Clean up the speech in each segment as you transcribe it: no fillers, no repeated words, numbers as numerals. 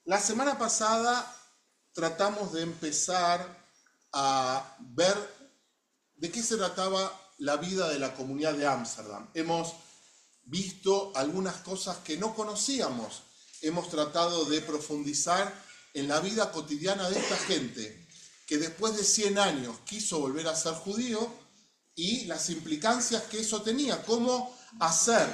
La semana pasada tratamos de empezar a ver de qué se trataba la vida de la comunidad de Ámsterdam. Hemos visto algunas cosas que no conocíamos. Hemos tratado de profundizar en la vida cotidiana de esta gente que después de 100 años quiso volver a ser judío y las implicancias que eso tenía, cómo hacer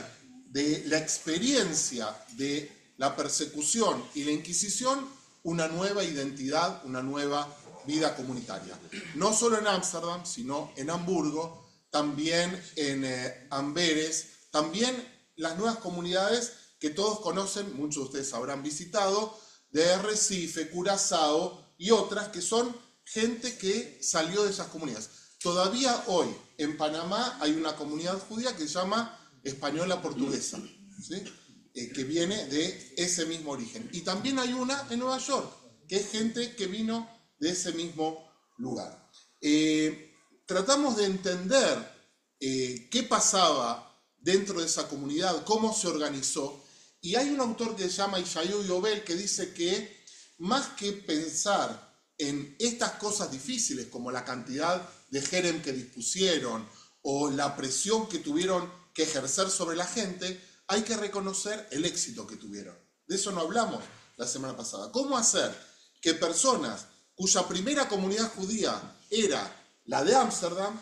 de la experiencia de la persecución y la Inquisición una nueva identidad, una nueva vida comunitaria. No solo en Ámsterdam, sino en Hamburgo, también en Amberes, también las nuevas comunidades que todos conocen, muchos de ustedes habrán visitado, de Recife, Curazao y otras que son gente que salió de esas comunidades. Todavía hoy en Panamá hay una comunidad judía que se llama Española Portuguesa, ¿sí? Que viene de ese mismo origen. Y también hay una en Nueva York, que es gente que vino de ese mismo lugar. Tratamos de entender qué pasaba dentro de esa comunidad, cómo se organizó. Y hay un autor que se llama Yeshayahu Yobel que dice que más que pensar en estas cosas difíciles, como la cantidad de jerem que dispusieron o la presión que tuvieron que ejercer sobre la gente, hay que reconocer el éxito que tuvieron. De eso no hablamos la semana pasada. ¿Cómo hacer que personas cuya primera comunidad judía era la de Ámsterdam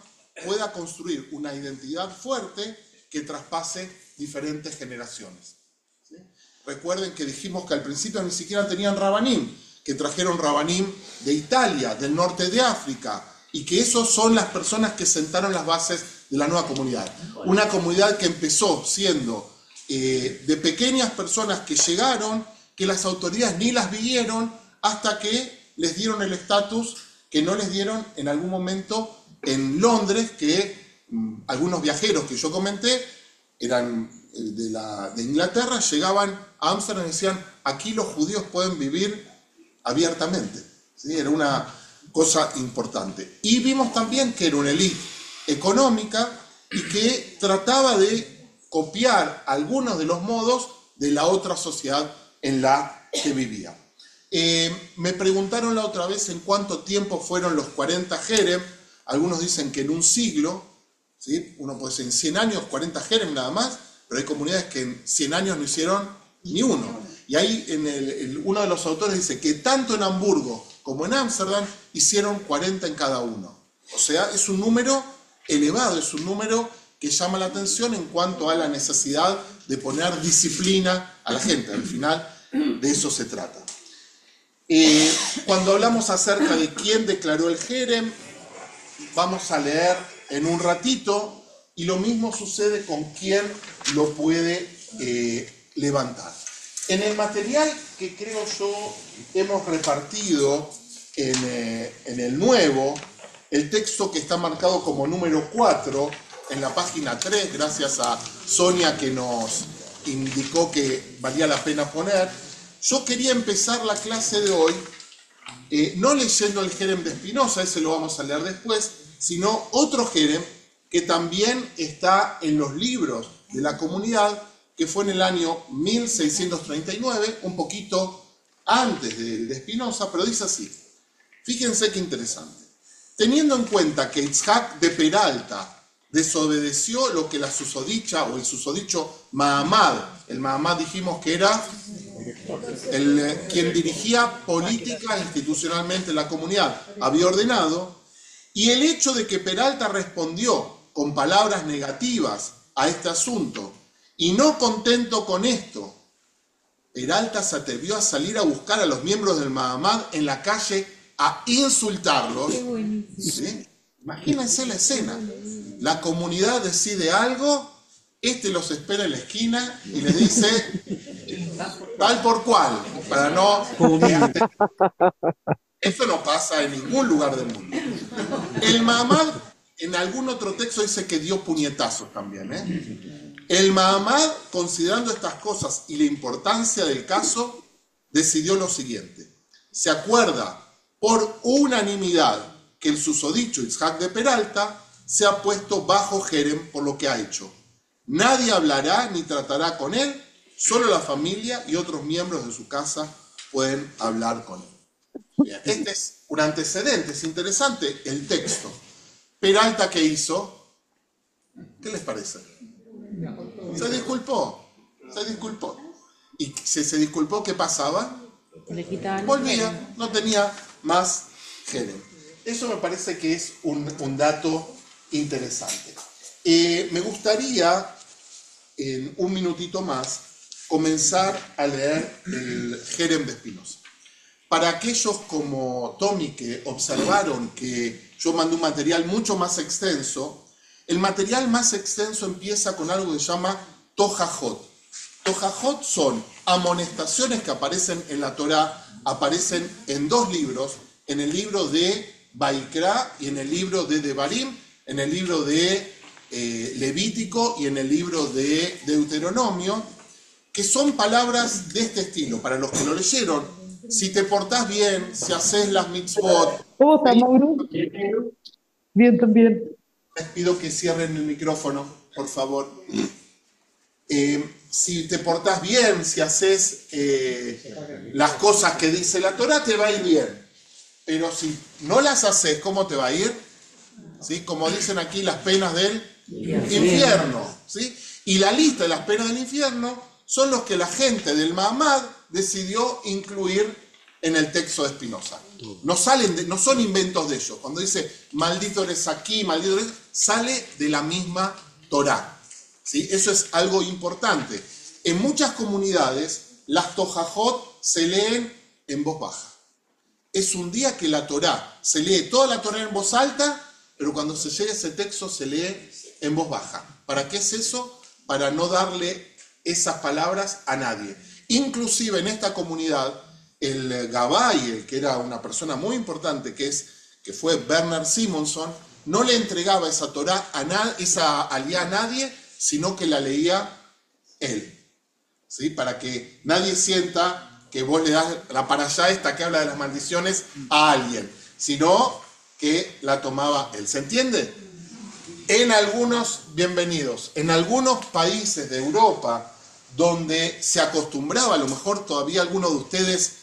pueda construir una identidad fuerte que traspase diferentes generaciones? ¿Sí? Recuerden que dijimos que al principio ni siquiera tenían rabanim, que trajeron rabanim de Italia, del norte de África, y que esos son las personas que sentaron las bases de la nueva comunidad. Una comunidad que empezó siendo de pequeñas personas que llegaron, que las autoridades ni las vieron, hasta que les dieron el estatus que no les dieron en algún momento en Londres, que algunos viajeros que yo comenté eran de Inglaterra, llegaban a Ámsterdam y decían, aquí los judíos pueden vivir abiertamente. ¿Sí? Era una cosa importante. Y vimos también que era una élite económica y que trataba de copiar algunos de los modos de la otra sociedad en la que vivía. Me preguntaron la otra vez en cuánto tiempo fueron los 40 jerem. Algunos dicen que en un siglo, ¿sí? Uno puede decir en 100 años, 40 jerem nada más, pero hay comunidades que en 100 años no hicieron ni uno. Y ahí uno de los autores dice que tanto en Hamburgo como en Ámsterdam hicieron 40 en cada uno. O sea, es un número elevado, es un número que llama la atención en cuanto a la necesidad de poner disciplina a la gente. Al final de eso se trata. Cuando hablamos acerca de quién declaró el jerem, vamos a leer en un ratito, y lo mismo sucede con quién lo puede levantar. En el material que creo yo hemos repartido en el nuevo, el texto que está marcado como número 4, en la página 3, gracias a Sonia que nos indicó que valía la pena poner, yo quería empezar la clase de hoy no leyendo el jerem de Spinoza, ese lo vamos a leer después, sino otro jerem que también está en los libros de la comunidad, que fue en el año 1639, un poquito antes de Spinoza, pero dice así. Fíjense qué interesante. Teniendo en cuenta que Itzhak de Peralta desobedeció lo que la susodicha o el susodicho Mahamad, el Mahamad dijimos que era quien dirigía política institucionalmente en la comunidad, había ordenado, y el hecho de que Peralta respondió con palabras negativas a este asunto, y no contento con esto, Peralta se atrevió a salir a buscar a los miembros del Mahamad en la calle a insultarlos. ¿Sí? Imagínense la escena. La comunidad decide algo, este los espera en la esquina y les dice tal por cual, para no... Eso no pasa en ningún lugar del mundo. El Mahamad, en algún otro texto dice que dio puñetazos también. El Mahamad, considerando estas cosas y la importancia del caso, decidió lo siguiente. Se acuerda por unanimidad que el susodicho Itzhak de Peralta se ha puesto bajo jerem por lo que ha hecho. Nadie hablará ni tratará con él, solo la familia y otros miembros de su casa pueden hablar con él. Bien, este es un antecedente, es interesante el texto. Peralta, ¿qué hizo? ¿Qué les parece? Se disculpó. ¿Y si se disculpó, qué pasaba? Volvía, no tenía más jerem. Eso me parece que es un dato interesante. Me gustaría, en un minutito más, comenzar a leer el jerem de Spinoza. Para aquellos como Tommy que observaron que yo mandé un material mucho más extenso, el material más extenso empieza con algo que se llama Tojajot. Tojajot son amonestaciones que aparecen en la Torá, aparecen en dos libros, en el libro de Baikra y en el libro de Devarim, en el libro de Levítico y en el libro de Deuteronomio, que son palabras de este estilo. Para los que lo leyeron, si te portás bien, si haces las mitzvot... ¿Cómo está, Mauro? Bien, también. Les pido que cierren el micrófono, por favor. Si te portás bien, si haces las cosas que dice la Torá, te va a ir bien. Pero si no las haces, ¿cómo te va a ir? ¿Sí? Como dicen aquí, las penas del infierno. ¿Sí? Y la lista de las penas del infierno son los que la gente del Mahamad decidió incluir en el texto de Spinoza. No son inventos de ellos. Cuando dice, maldito eres aquí, maldito eres, sale de la misma Torá. ¿Sí? Eso es algo importante. En muchas comunidades, las Tojajot se leen en voz baja. Es un día que la Torá se lee toda la Torá en voz alta, pero cuando se llega ese texto se lee en voz baja. ¿Para qué es eso? Para no darle esas palabras a nadie. Inclusive en esta comunidad, el Gabay, el que era una persona muy importante, que fue Bernard Simonson, no le entregaba esa Torá esa aliyá a nadie, sino que la leía él. ¿Sí? Para que nadie sienta que vos le das la parashá esta que habla de las maldiciones a alguien, sino que la tomaba él. ¿Se entiende? En algunos países de Europa, donde se acostumbraba, a lo mejor todavía alguno de ustedes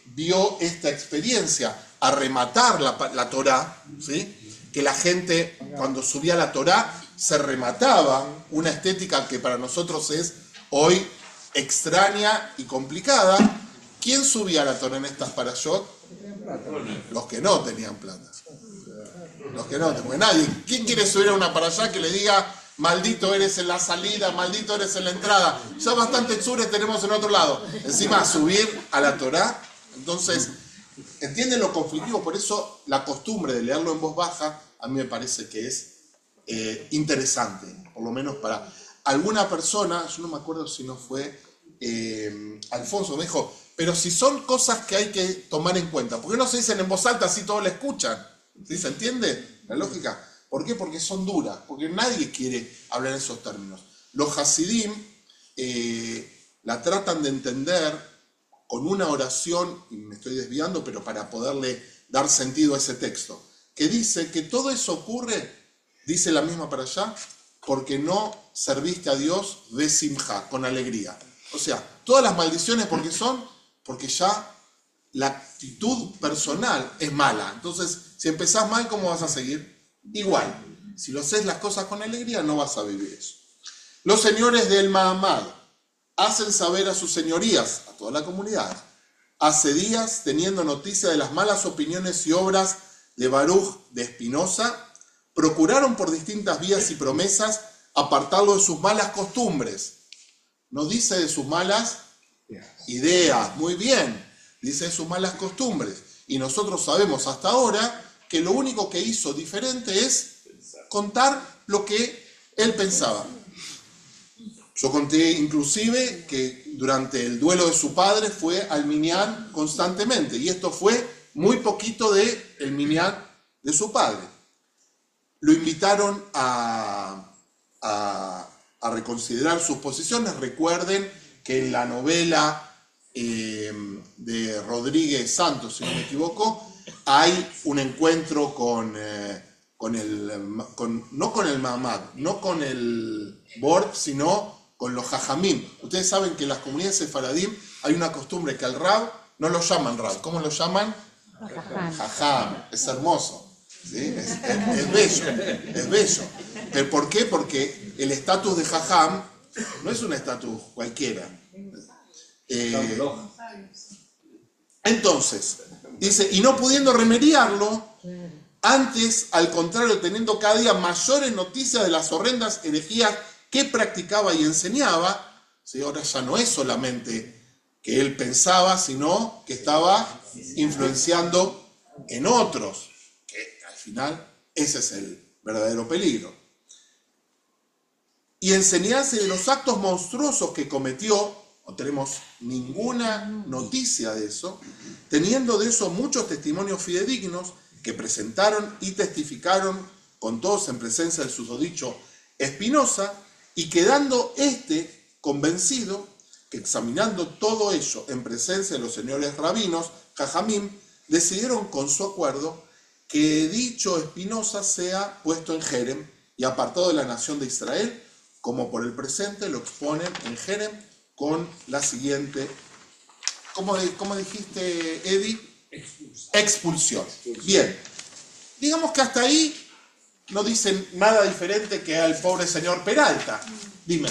vio esta experiencia, a rematar la Torá, ¿sí? Que la gente cuando subía la Torá se remataba, una estética que para nosotros es hoy extraña y complicada. ¿Quién subía la Torá en estas parashot? Los que no tenían plata. Los que no, porque nadie. ¿Quién quiere subir a una parashá que le diga maldito eres en la salida, maldito eres en la entrada? Ya bastante tzures tenemos en otro lado. Encima subir a la Torá. Entonces, ¿entienden lo conflictivo? Por eso la costumbre de leerlo en voz baja a mí me parece que es interesante, por lo menos para alguna persona. Yo no me acuerdo si no fue Alfonso, me dijo, pero si son cosas que hay que tomar en cuenta, ¿por qué no se dicen en voz alta así todos la escuchan? ¿Sí? ¿Se entiende la lógica? ¿Por qué? Porque son duras, porque nadie quiere hablar en esos términos. Los Hasidim la tratan de entender con una oración, y me estoy desviando, pero para poderle dar sentido a ese texto, que dice que todo eso ocurre, dice la misma para allá, porque no serviste a Dios de simja, con alegría. O sea, todas las maldiciones, ¿por qué son? Porque ya la actitud personal es mala. Entonces, si empezás mal, ¿cómo vas a seguir? Igual. Si lo haces las cosas con alegría, no vas a vivir eso. Los señores del Mahamad hacen saber a sus señorías, a toda la comunidad, hace días, teniendo noticia de las malas opiniones y obras de Baruch de Spinoza, procuraron por distintas vías y promesas apartarlo de sus malas costumbres. No dice de sus malas ideas, muy bien, dice de sus malas costumbres. Y nosotros sabemos hasta ahora que lo único que hizo diferente es contar lo que él pensaba. Yo conté inclusive que durante el duelo de su padre fue al minyan constantemente, y esto fue muy poquito del minyan de su padre. Lo invitaron a reconsiderar sus posiciones. Recuerden que en la novela de Rodríguez Santos, si no me equivoco, hay un encuentro no con el Mahamad, no con el Bord, sino con los jajamim. Ustedes saben que en las comunidades sefaradim hay una costumbre que al rab no lo llaman rab. ¿Cómo lo llaman? Jajam. Es hermoso. ¿Sí? Es bello, es bello. ¿Pero por qué? Porque el estatus de jajam no es un estatus cualquiera. Entonces, dice, y no pudiendo remediarlo, antes, al contrario, teniendo cada día mayores noticias de las horrendas herejías que practicaba y enseñaba, ¿sí? Ahora ya no es solamente que él pensaba, sino que estaba influenciando en otros, que al final ese es el verdadero peligro. Y enseñarse de los actos monstruosos que cometió, no tenemos ninguna noticia de eso, teniendo de eso muchos testimonios fidedignos que presentaron y testificaron con todos en presencia del susodicho Espinosa, y quedando convencido que examinando todo ello en presencia de los señores rabinos, jajamim, decidieron con su acuerdo que dicho Espinosa sea puesto en Jerem y apartado de la nación de Israel, como por el presente lo exponen en Jerem con la siguiente, ¿cómo dijiste, Eddie? Expulsión. Bien, digamos que hasta ahí no dicen nada diferente que al pobre señor Peralta. Dime.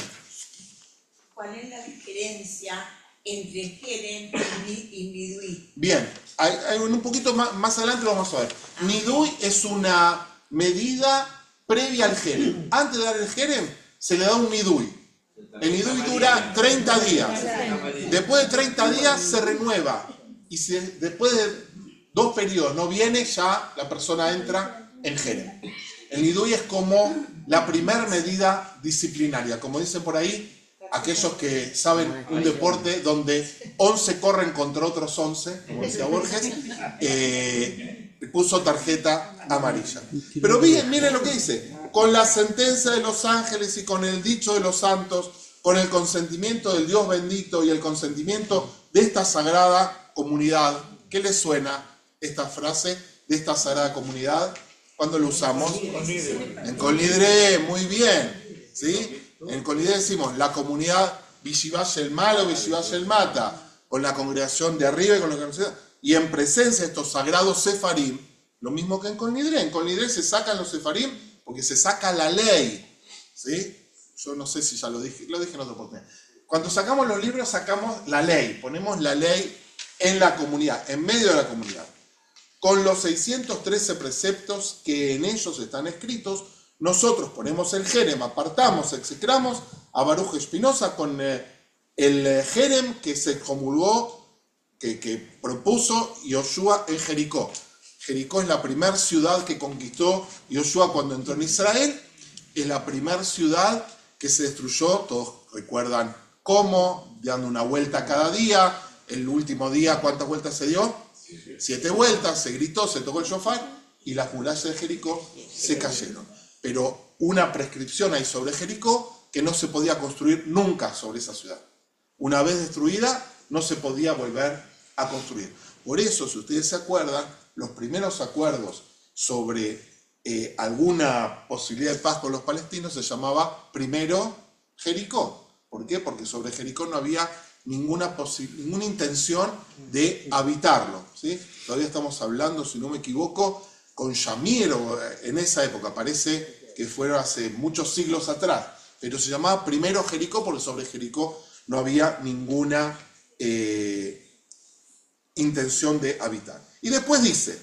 ¿Cuál es la diferencia entre Jerem y Nidui? Bien, hay un poquito más adelante lo vamos a ver. Nidui es una medida previa al Jerem. Antes de dar el Jerem, se le da un Nidui. El Nidui dura 30 días. Después de 30 días se renueva. Y si después de 2 periodos no viene, ya la persona entra en Jerem. El Nidui es como la primera medida disciplinaria. Como dicen por ahí, aquellos que saben un deporte donde 11 corren contra otros 11, como decía Borges, puso tarjeta amarilla. Pero miren lo que dice. Con la sentencia de los ángeles y con el dicho de los santos, con el consentimiento del Dios bendito y el consentimiento de esta sagrada comunidad. ¿Qué les suena esta frase de esta sagrada comunidad? ¿Cuándo lo usamos? En Kol Nidre, muy bien. ¿Sí? En Kol Nidre decimos la comunidad Bishivash el Malo, Bishivash el Mata, con la congregación de arriba y con la congregación. Y en presencia de estos sagrados sefarim, lo mismo que en Kol Nidre. En Kol Nidre se sacan los sefarim porque se saca la ley. ¿Sí? Yo no sé si ya lo dije en otra oportunidad. Cuando sacamos los libros, sacamos la ley, ponemos la ley en la comunidad, en medio de la comunidad. Con los 613 preceptos que en ellos están escritos, nosotros ponemos el Jerem, apartamos, execramos a Baruch Espinosa con el Jerem que se comulgó, que propuso Yoshua en Jericó. Jericó es la primera ciudad que conquistó Yoshua cuando entró en Israel, es la primera ciudad que se destruyó, todos recuerdan cómo, dando una vuelta cada día, el último día, ¿cuántas vueltas se dio? 7 vueltas, se gritó, se tocó el shofar y las murallas de Jericó se cayeron. Pero una prescripción hay sobre Jericó que no se podía construir nunca sobre esa ciudad. Una vez destruida, no se podía volver a construir. Por eso, si ustedes se acuerdan, los primeros acuerdos sobre alguna posibilidad de paz con los palestinos se llamaba primero Jericó. ¿Por qué? Porque sobre Jericó no había ninguna intención de habitarlo, ¿sí? Todavía estamos hablando, si no me equivoco, con Shamir en esa época, parece que fueron hace muchos siglos atrás, pero se llamaba primero Jericó porque sobre Jericó no había ninguna intención de habitar. Y después dice,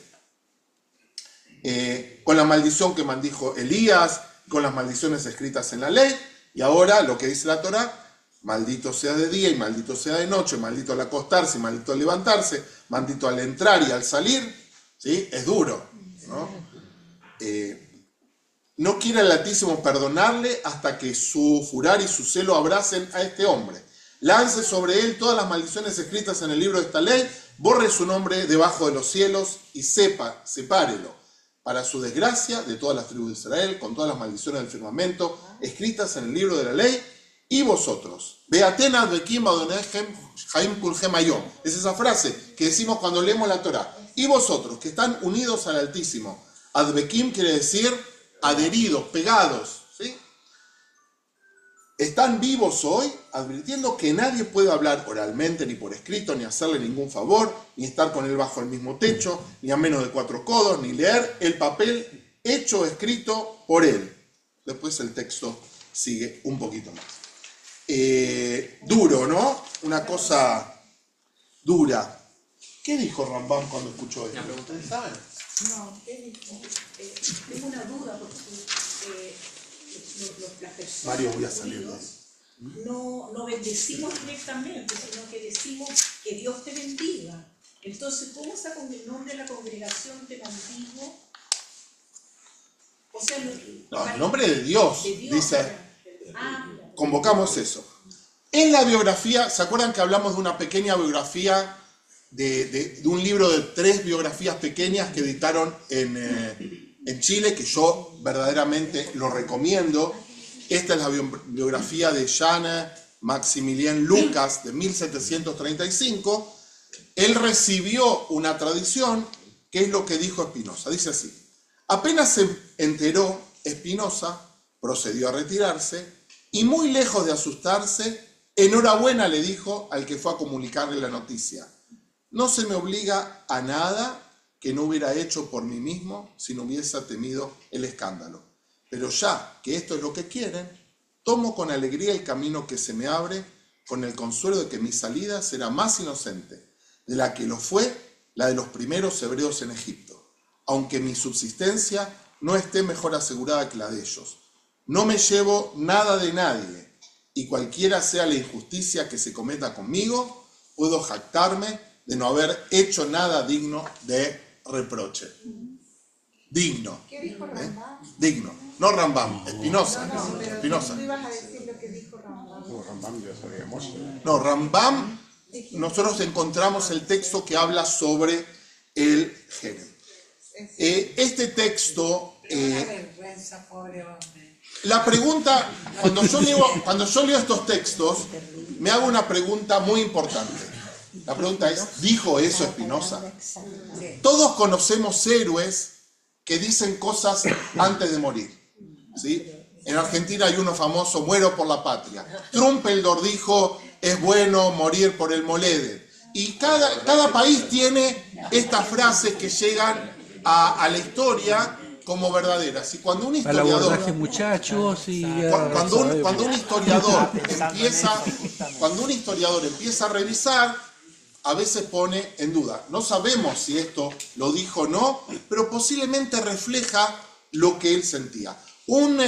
con la maldición que maldijo Elías, con las maldiciones escritas en la ley, y ahora lo que dice la Torá, maldito sea de día y maldito sea de noche, maldito al acostarse y maldito al levantarse, maldito al entrar y al salir, ¿sí? Es duro, ¿no? No quiere el Altísimo perdonarle hasta que su furor y su celo abracen a este hombre. Lance sobre él todas las maldiciones escritas en el libro de esta ley, borre su nombre debajo de los cielos y sepárelo, para su desgracia, de todas las tribus de Israel, con todas las maldiciones del firmamento, escritas en el libro de la ley. Y vosotros, Beaten Adbekim Adonechem Jaim Kulhem Hayom. Es esa frase que decimos cuando leemos la Torá. Y vosotros, que están unidos al Altísimo. Adbekim quiere decir adheridos, pegados, ¿sí? están vivos hoy, advirtiendo que nadie puede hablar oralmente ni por escrito, ni hacerle ningún favor, ni estar con él bajo el mismo techo, ni a menos de 4 codos, ni leer el papel hecho o escrito por él. Después el texto sigue un poquito más. Duro, ¿no? Una cosa dura. ¿Qué dijo Rambam cuando escuchó esto? ¿Ustedes saben? No, ¿qué dijo? Tengo una duda porque las personas Mario, voy a salir de ahí. no bendecimos directamente, sino que decimos que Dios te bendiga. Entonces, ¿cómo el nombre de la congregación te bendigo? O sea, No, en nombre de Dios, dice, mira. convocamos eso. En la biografía, ¿se acuerdan que hablamos de una pequeña biografía, de un libro de 3 biografías pequeñas que editaron en Chile, que yo verdaderamente lo recomiendo? Esta es la biografía de Jan Maximilien Lucas de 1735. Él recibió una tradición, que es lo que dijo Spinoza. Dice así: apenas se enteró, Spinoza procedió a retirarse y, muy lejos de asustarse, enhorabuena le dijo al que fue a comunicarle la noticia: no se me obliga a nada que no hubiera hecho por mí mismo si no hubiese temido el escándalo. Pero ya que esto es lo que quieren, tomo con alegría el camino que se me abre, con el consuelo de que mi salida será más inocente de la que lo fue la de los primeros hebreos en Egipto, aunque mi subsistencia no esté mejor asegurada que la de ellos. No me llevo nada de nadie, y cualquiera sea la injusticia que se cometa conmigo, puedo jactarme de no haber hecho nada digno de reproche. Digno. ¿Qué dijo Rambam? Digno. No Rambam, Spinoza. Pero Spinoza. tú ibas a decir lo que dijo Rambam. Rambam ya sabíamos. No, Rambam, nosotros encontramos el texto que habla sobre el Jerem. Este texto, vergüenza, pobre hombre. la pregunta, cuando yo leo estos textos, me hago una pregunta muy importante. La pregunta es, ¿dijo eso Spinoza? Todos conocemos héroes que dicen cosas antes de morir, ¿sí? En Argentina hay uno famoso: muero por la patria. Trumpeldor dijo: es bueno morir por el Molede. Y cada país tiene estas frases que llegan a la historia como verdaderas. Y cuando un historiador, muchachos, y cuando un historiador empieza a revisar, a veces pone en duda. No sabemos si esto lo dijo o no, pero posiblemente refleja lo que él sentía. Un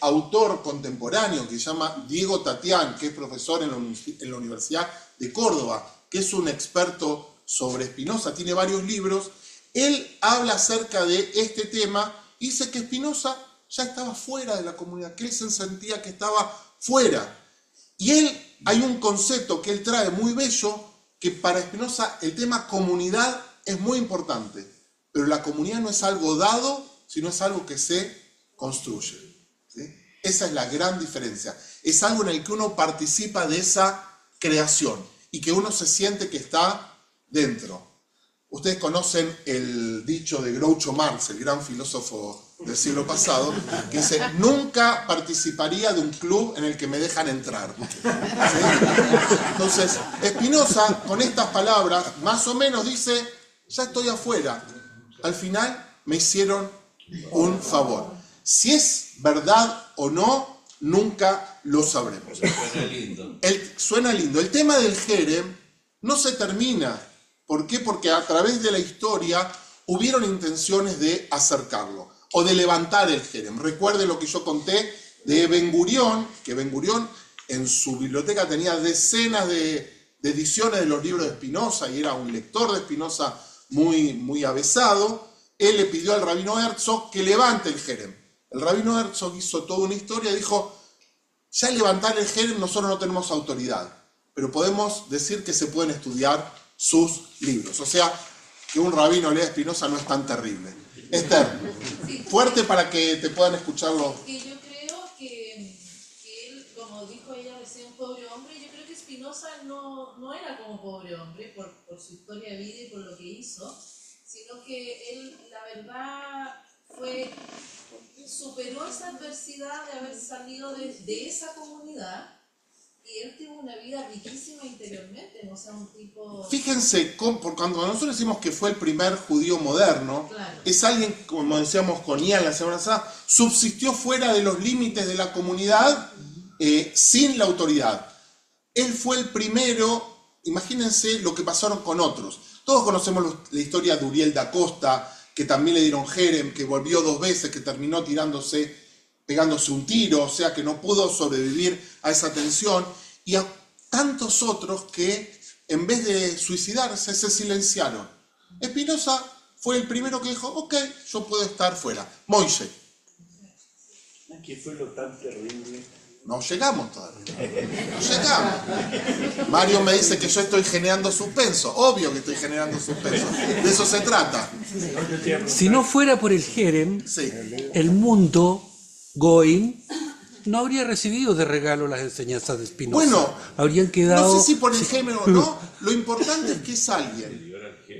autor contemporáneo que se llama Diego Tatián, que es profesor en la Universidad de Córdoba, que es un experto sobre Spinoza, tiene varios libros, él habla acerca de este tema y dice que Spinoza ya estaba fuera de la comunidad, que él se sentía que estaba fuera. Y hay un concepto que él trae muy bello, que para Spinoza el tema comunidad es muy importante, pero la comunidad no es algo dado, sino es algo que se construye, ¿sí? Esa es la gran diferencia. Es algo en el que uno participa de esa creación y que uno se siente que está dentro. Ustedes conocen el dicho de Groucho Marx, el gran filósofo del siglo pasado, que dice: nunca participaría de un club en el que me dejan entrar. ¿Sí? Entonces, Spinoza, con estas palabras, más o menos dice: ya estoy afuera. Al final me hicieron un favor. Si es verdad o no, nunca lo sabremos. Suena lindo. Suena lindo. El tema del Jerem no se termina. ¿Por qué? Porque a través de la historia hubieron intenciones de acercarlo o de levantar el Jerem. Recuerde lo que yo conté de Ben Gurión, que Ben Gurión en su biblioteca tenía decenas de ediciones de los libros de Spinoza y era un lector de Spinoza muy, muy avesado. Él le pidió al rabino Herzog que levante el Jerem. El rabino Herzog hizo toda una historia y dijo: ya levantar el Jerem nosotros no tenemos autoridad, pero podemos decir que se pueden estudiar sus libros. O sea, que un rabino lea Spinoza no es tan terrible. Esther, Sí. fuerte para que te puedan escucharlo. Que yo creo que él, como dijo ella recién, un pobre hombre, yo creo que Spinoza no era como pobre hombre por su historia de vida y por lo que hizo, sino que él, la verdad, superó esa adversidad de haber salido de esa comunidad y él tuvo una vida riquísima interiormente, o sea, un tipo... Fíjense, cuando nosotros decimos que fue el primer judío moderno, Claro. es alguien, como decíamos con Ian la semana pasada, subsistió fuera de los límites de la comunidad sin la autoridad. Él fue el primero, imagínense lo que pasaron con otros. Todos conocemos la historia de Uriel da Costa, que también le dieron Jerem, que volvió 2 veces, que terminó pegándose un tiro, o sea que no pudo sobrevivir a esa tensión, y a tantos otros que en vez de suicidarse se silenciaron. Spinoza fue el primero que dijo, ok, yo puedo estar fuera. Moisés. ¿Qué fue lo tan terrible? No llegamos todavía. No llegamos. Mario me dice que yo estoy generando suspenso. Obvio que estoy generando suspenso. De eso se trata. Si no fuera por el Jerem, Sí. el mundo, Goim, no habría recibido de regalo las enseñanzas de Spinoza. Bueno, habrían quedado... No sé si por el género o no, lo importante es que es alguien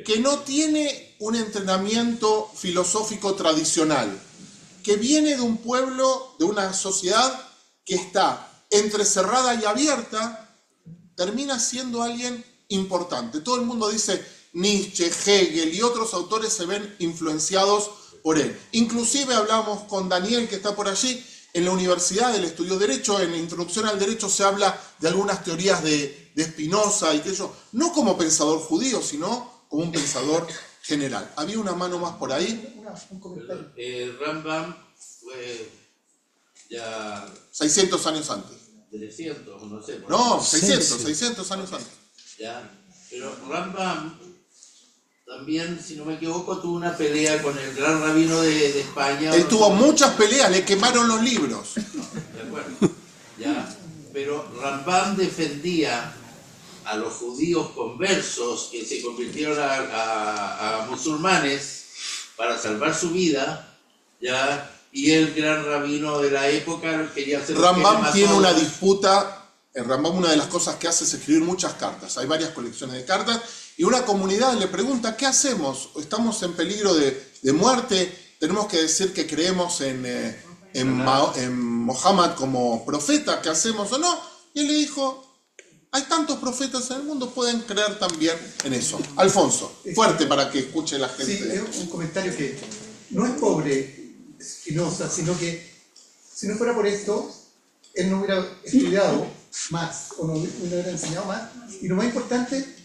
que no tiene un entrenamiento filosófico tradicional, que viene de un pueblo, de una sociedad que está entre cerrada y abierta, termina siendo alguien importante. Todo el mundo dice Nietzsche, Hegel y otros autores se ven influenciados por él. Inclusive hablamos con Daniel, que está por allí, en la universidad, él estudió Derecho, en la Introducción al Derecho se habla de algunas teorías de Spinoza y que yo, no como pensador judío, sino como un pensador general. ¿Había una mano más por ahí? Un comentario. Rambam fue ya 600 años antes. 300, no sé. por No, ahí, 600 años antes. ya. Pero Rambam también, si no me equivoco, tuvo una pelea con el gran rabino de España. Él tuvo muchas peleas, le quemaron los libros. De acuerdo. Ya. Pero Rambam defendía a los judíos conversos que se convirtieron a musulmanes para salvar su vida, ya, y el gran rabino de la época quería hacer... Rambam tiene una disputa. En Rambam una de las cosas que hace es escribir muchas cartas. Hay varias colecciones de cartas y una comunidad le pregunta, ¿qué hacemos? Estamos en peligro de muerte, tenemos que decir que creemos en Mohammed como profeta, ¿qué hacemos o no? Y él le dijo, hay tantos profetas en el mundo, pueden creer también en eso. Alfonso, fuerte para que escuche la gente. Sí, es un comentario que no es pobre Spinoza, sino que si no fuera por esto, él no hubiera estudiado más o no hubiera enseñado más. Y lo más importante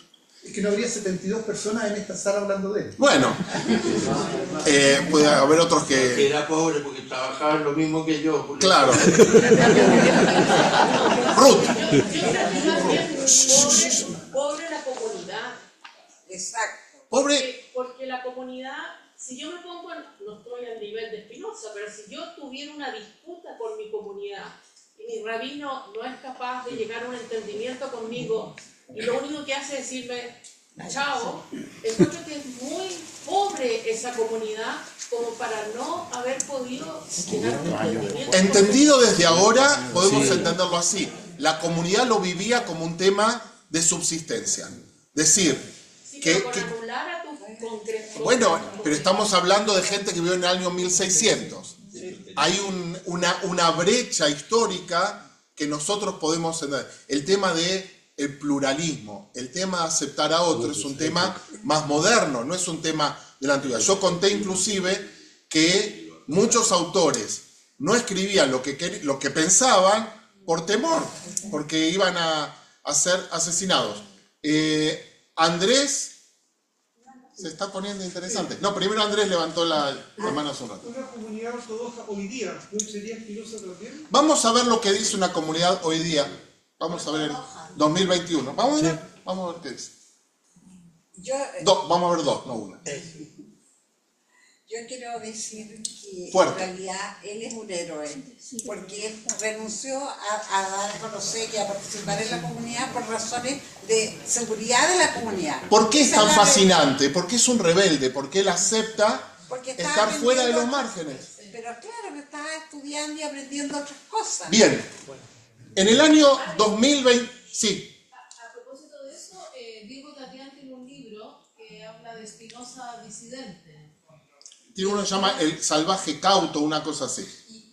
es que no habría 72 personas en esta sala hablando de él. Bueno, puede haber otros Que que... era pobre porque trabajaba en lo mismo que yo. porque- Claro. Ruth. Pobre la comunidad. Exacto. Pobre... Porque la comunidad, si yo me pongo, no estoy al nivel de Spinoza, pero si yo tuviera una disputa con mi comunidad y mi rabino no es capaz de llegar a un entendimiento conmigo y lo único que hace es decirme chao, encuentro que es muy pobre esa comunidad como para no haber podido llegar a un entendimiento. Entendido desde ahora, podemos entenderlo así. La comunidad lo vivía como un tema de subsistencia. Decir, Sí, que... pero con anular a tu concreto. Bueno, pero estamos hablando de gente que vivió en el año 1600. Hay una brecha histórica que nosotros podemos entender. El tema del pluralismo, el tema de aceptar a otro es un tema más moderno, no es un tema de la antigüedad. Yo conté inclusive que muchos autores no escribían lo que pensaban por temor, porque iban a ser asesinados. Andrés se está poniendo interesante. No, primero Andrés levantó la mano hace un rato. Una comunidad ortodoxa hoy día, ¿no sería Spinoza también? Vamos a ver lo que dice una comunidad hoy día. Vamos a ver el 2021. Vamos a ver qué dice. Vamos a ver dos, no una. Yo quiero decir que Fuerte. en realidad él es un héroe, porque él renunció a dar a conocer y a participar en la comunidad por razones de seguridad de la comunidad. ¿Por qué es Esa tan la fascinante? Porque es un rebelde, porque él acepta Porque estaba estar fuera de los aprendiendo márgenes. Pero claro, que estaba estudiando y aprendiendo otras cosas. Bien, en el año 2020, sí, A propósito de eso, Diego Tatián tiene un libro que habla de Spinoza disidente. tiene uno que se llama El salvaje cauto, una cosa así.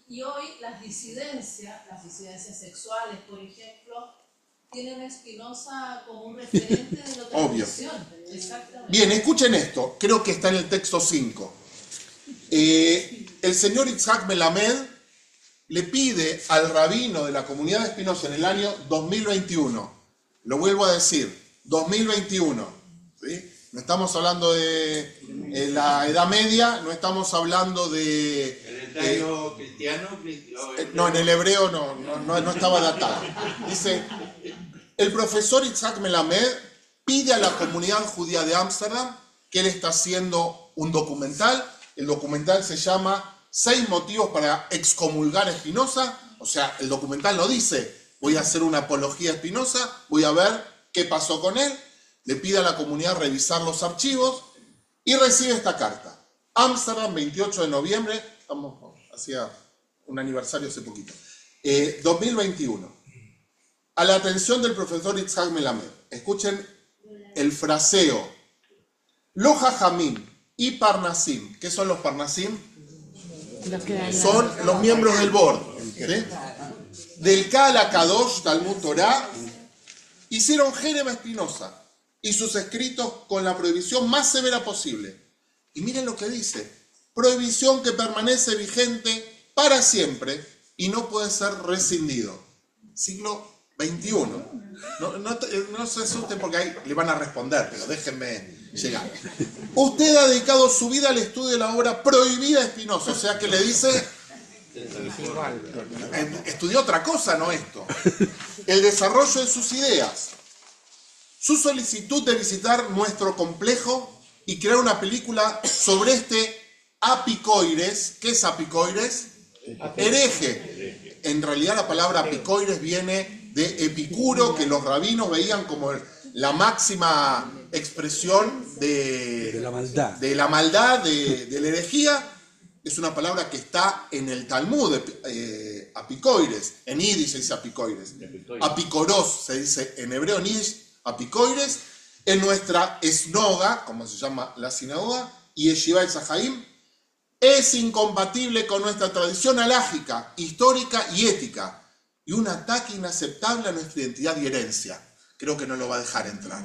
Y hoy las disidencias sexuales, por ejemplo, tienen a Spinoza como un referente de la Obvio. tradición. Exactamente. Bien, escuchen esto, creo que está en el texto 5. El señor Itzhak Melamed le pide al rabino de la comunidad de Spinoza en el año 2021, lo vuelvo a decir, 2021, ¿sí? No estamos hablando de la Edad Media, no estamos hablando de... ¿Hebreo cristiano? No, en el hebreo no estaba datado. Dice, el profesor Itzhak Melamed pide a la comunidad judía de Ámsterdam que él está haciendo un documental. El documental se llama 6 motivos para excomulgar a Spinoza. O sea, el documental no dice, voy a hacer una apología a Spinoza, voy a ver qué pasó con él. Le pide a la comunidad revisar los archivos y recibe esta carta. Ámsterdam, 28 de noviembre, estamos hacía un aniversario hace poquito, 2021. A la atención del profesor Itzhak Melamed. Escuchen el fraseo. Lo Jajamim y Parnasim. ¿Qué son los Parnasim? Son los miembros del board. ¿Sí? Del Kala Kadosh, Talmud Torah, hicieron Jerem a Spinoza y sus escritos con la prohibición más severa posible. Y miren lo que dice. Prohibición que permanece vigente para siempre y no puede ser rescindido. Siglo XXI. No se asusten porque ahí le van a responder, pero déjenme llegar. Usted ha dedicado su vida al estudio de la obra prohibida de Spinoza, o sea que le dice... Estudió otra cosa, no esto. El desarrollo de sus ideas. Su solicitud de visitar nuestro complejo y crear una película sobre este apicoires. ¿Qué es apicoires? Hereje. En realidad la palabra apicoires viene de Epicuro, que los rabinos veían como la máxima expresión de la maldad, de la herejía. Es una palabra que está en el Talmud, apicoires. En yiddish se dice apicoires. Apicoros se dice en hebreo, en yiddish, apicoires. En nuestra esnoga, como se llama la sinagoga, y Yeshiva Zahaim, es incompatible con nuestra tradición alágica, histórica y ética, y un ataque inaceptable a nuestra identidad y herencia. Creo que no lo va a dejar entrar.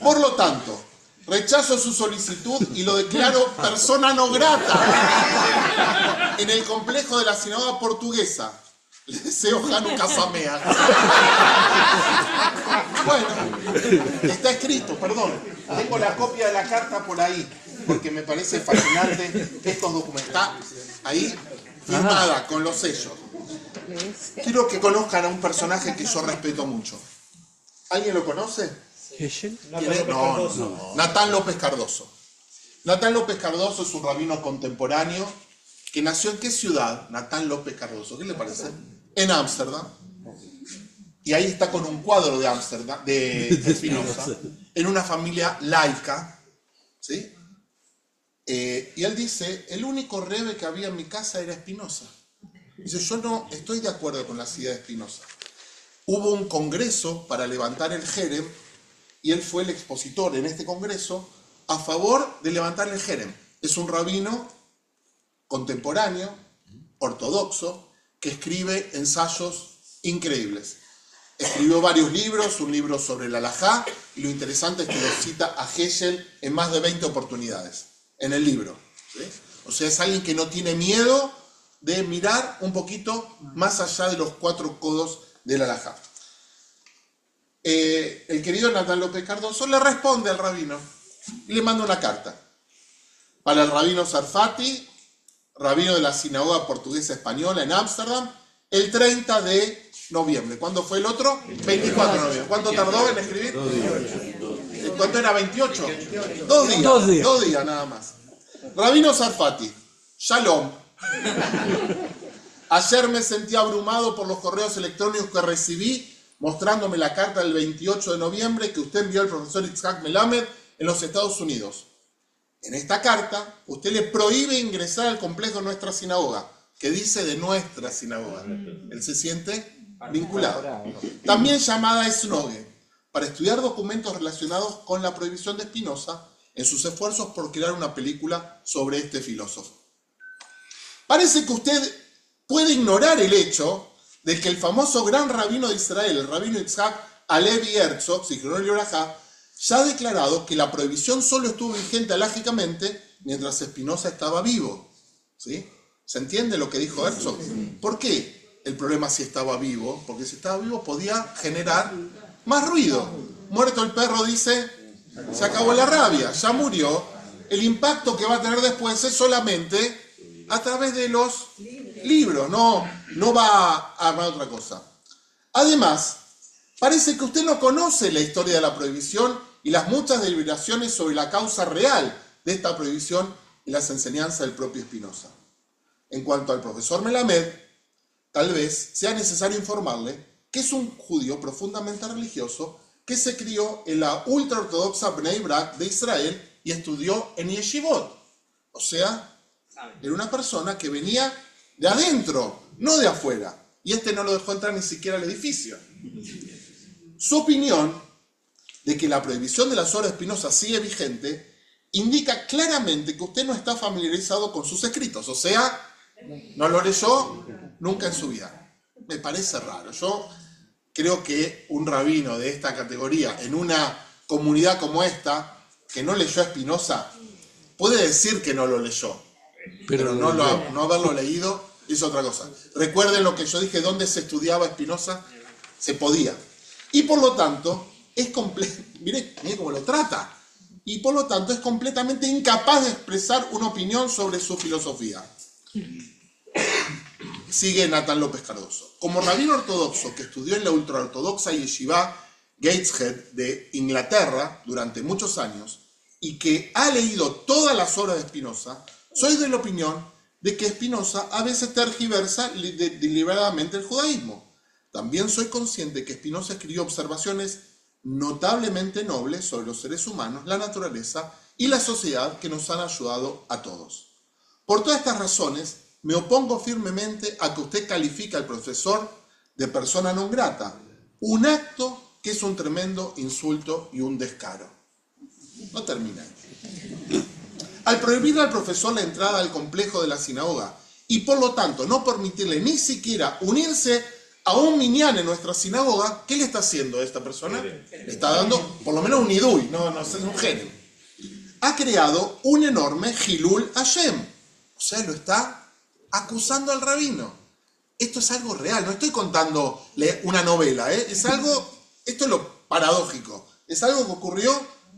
Por lo tanto, rechazo su solicitud y lo declaro persona no grata en el complejo de la sinagoga portuguesa. Le deseo Hanukkah Sameach. Bueno, está escrito, perdón. Tengo la copia de la carta por ahí, porque me parece fascinante estos documentales. Ahí, firmada con los sellos. Quiero que conozcan a un personaje que yo respeto mucho. ¿Alguien lo conoce? No. Natán López Cardoso. Natán López Cardoso es un rabino contemporáneo que nació ¿en qué ciudad? Natán López Cardoso. ¿Qué le parece? En Ámsterdam. Y ahí está con un cuadro de Ámsterdam, de Spinoza, en una familia laica. ¿Sí? Y él dice, el único rebe que había en mi casa era Spinoza. Dice, yo no estoy de acuerdo con las ideas de Spinoza. Hubo un congreso para levantar el Jerem y él fue el expositor en este congreso a favor de levantar el Jerem. Es un rabino contemporáneo, ortodoxo, que escribe ensayos increíbles. Escribió varios libros, un libro sobre la halajá, y lo interesante es que lo cita a Heschel en más de 20 oportunidades en el libro. ¿Sí? O sea, es alguien que no tiene miedo de mirar un poquito más allá de los 4 codos de la halajá. El querido Natán López Cardoso le responde al rabino y le manda una carta para el rabino Sarfati, rabino de la sinagoga portuguesa española en Ámsterdam, el 30 de noviembre. ¿Cuándo fue el otro? 24 de noviembre. ¿Cuánto tardó en escribir? 2 días. ¿Cuánto era? ¿28? 2 días. 2 días nada más. Rabino Sarfati, Shalom. Ayer me sentí abrumado por los correos electrónicos que recibí mostrándome la carta del 28 de noviembre que usted envió al profesor Itzhak Melamed en los Estados Unidos. En esta carta, usted le prohíbe ingresar al complejo de nuestra sinagoga, que dice de nuestra sinagoga. Él se siente vinculado. También llamada Esnoge, para estudiar documentos relacionados con la prohibición de Spinoza en sus esfuerzos por crear una película sobre este filósofo. Parece que usted puede ignorar el hecho de que el famoso gran rabino de Israel, el rabino Yitzhak Alevi Herzog, Zichrono Libraja, ya ha declarado que la prohibición solo estuvo vigente alágicamente mientras Spinoza estaba vivo. ¿Sí? ¿Se entiende lo que dijo Herzog? ¿Por qué el problema si estaba vivo? Porque si estaba vivo podía generar más ruido. Muerto el perro, dice, se acabó la rabia, ya murió. El impacto que va a tener después es solamente a través de los libros, no va a armar otra cosa. Además, parece que usted no conoce la historia de la prohibición y las muchas deliberaciones sobre la causa real de esta prohibición y las enseñanzas del propio Spinoza. En cuanto al profesor Melamed, tal vez sea necesario informarle que es un judío profundamente religioso que se crió en la ultraortodoxa Bnei Brak de Israel y estudió en yeshivot. O sea, era una persona que venía de adentro, no de afuera. Y no lo dejó entrar ni siquiera al edificio. Su opinión de que la prohibición de las obras de Spinoza sigue vigente indica claramente que usted no está familiarizado con sus escritos. O sea, no lo leyó nunca en su vida. Me parece raro. Yo creo que un rabino de esta categoría, en una comunidad como esta, que no leyó a Spinoza, puede decir que no lo leyó. Pero no haberlo leído es otra cosa. Recuerden lo que yo dije, ¿dónde se estudiaba Spinoza? Se podía. Y por lo tanto, mire cómo lo trata. Y por lo tanto es completamente incapaz de expresar una opinión sobre su filosofía. Sigue Nathan López Cardoso. Como rabino ortodoxo que estudió en la ultraortodoxa yeshiva Gateshead de Inglaterra durante muchos años y que ha leído todas las obras de Spinoza, soy de la opinión de que Spinoza a veces tergiversa deliberadamente el judaísmo. También soy consciente de que Spinoza escribió observaciones notablemente nobles sobre los seres humanos, la naturaleza y la sociedad que nos han ayudado a todos. Por todas estas razones, me opongo firmemente a que usted califique al profesor de persona non grata, un acto que es un tremendo insulto y un descaro. No termina. Al prohibirle al profesor la entrada al complejo de la sinagoga y por lo tanto no permitirle ni siquiera unirse a un minyan en nuestra sinagoga, ¿qué le está haciendo a esta persona? Le está dando por lo menos un idui, no es un género. Ha creado un enorme Hilul Hashem. O sea, lo está acusando al rabino. Esto es algo real, no estoy contándole una novela, esto es lo paradójico. Es algo que ocurrió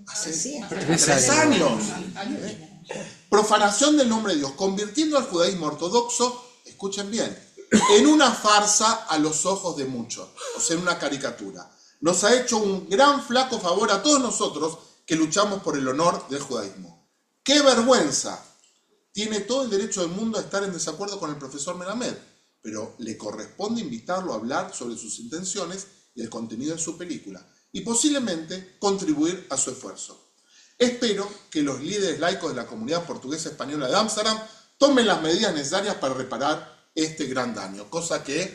hace 3 años. Profanación del nombre de Dios, convirtiendo al judaísmo ortodoxo, escuchen bien, en una farsa a los ojos de muchos, o sea, en una caricatura. Nos ha hecho un gran flaco favor a todos nosotros que luchamos por el honor del judaísmo. ¡Qué vergüenza! Tiene todo el derecho del mundo a estar en desacuerdo con el profesor Melamed, pero le corresponde invitarlo a hablar sobre sus intenciones y el contenido de su película, y posiblemente contribuir a su esfuerzo. Espero que los líderes laicos de la comunidad portuguesa española de Ámsterdam tomen las medidas necesarias para reparar este gran daño, cosa que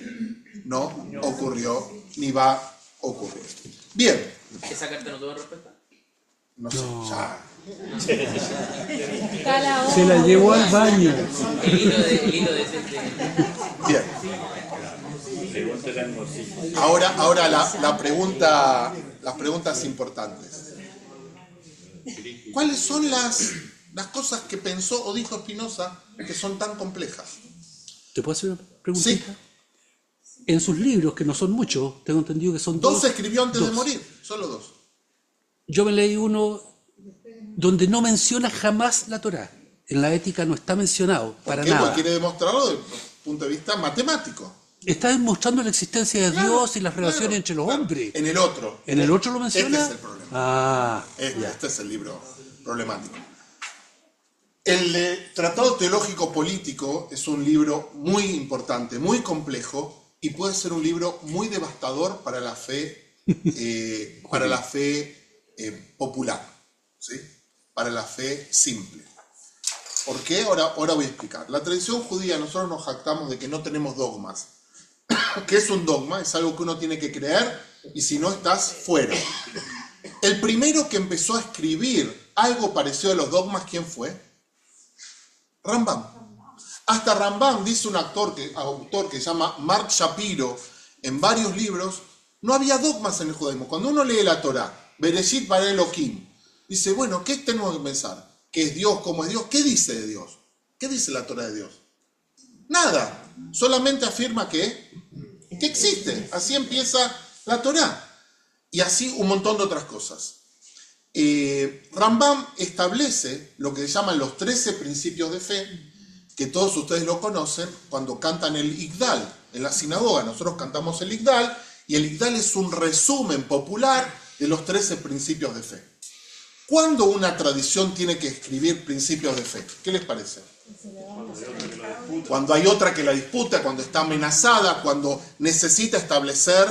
no ocurrió ni va a ocurrir. Bien. ¿Esa carta no tuvo respuesta? No sé, ya. Se la llevó al baño. El hilo de Bien. Ahora las preguntas importantes. ¿Cuáles son las cosas que pensó o dijo Spinoza que son tan complejas? ¿Te puedo hacer una preguntita? Sí. En sus libros, que no son muchos, tengo entendido que son 2. 2 escribió antes de morir, solo 2. Yo me leí uno donde no menciona jamás la Torá. En la ética no está mencionado, para nada. Porque quiere demostrarlo desde el punto de vista matemático. Está demostrando la existencia de Dios y las relaciones entre los hombres. En el otro. ¿En el otro lo menciona? Este es el problema. Ah, este es el libro problemático. El Tratado Teológico Político es un libro muy importante, muy complejo, y puede ser un libro muy devastador para la fe, popular, ¿sí? Para la fe simple. ¿Por qué? Ahora voy a explicar. La tradición judía, nosotros nos jactamos de que no tenemos dogmas. ¿Qué es un dogma? Es algo que uno tiene que creer y si no estás fuera. El primero que empezó a escribir algo parecido a los dogmas, ¿quién fue? Rambam. Hasta Rambam, dice un autor que se llama Mark Shapiro, en varios libros, no había dogmas en el judaísmo. Cuando uno lee la Torá, Bereshit bara Elohim, dice, bueno, ¿qué tenemos que pensar? ¿Qué es Dios? ¿Cómo es Dios? ¿Qué dice de Dios? ¿Qué dice la Torá de Dios? Nada. Solamente afirma que existe. Así empieza la Torá. Y así un montón de otras cosas. Rambam establece lo que se llaman los 13 principios de fe, que todos ustedes lo conocen cuando cantan el Igdal en la sinagoga. Nosotros cantamos el Igdal, y el Igdal es un resumen popular de los 13 principios de fe. ¿Cuándo una tradición tiene que escribir principios de fe? ¿Qué les parece? Cuando hay otra que la disputa, cuando está amenazada, cuando necesita establecer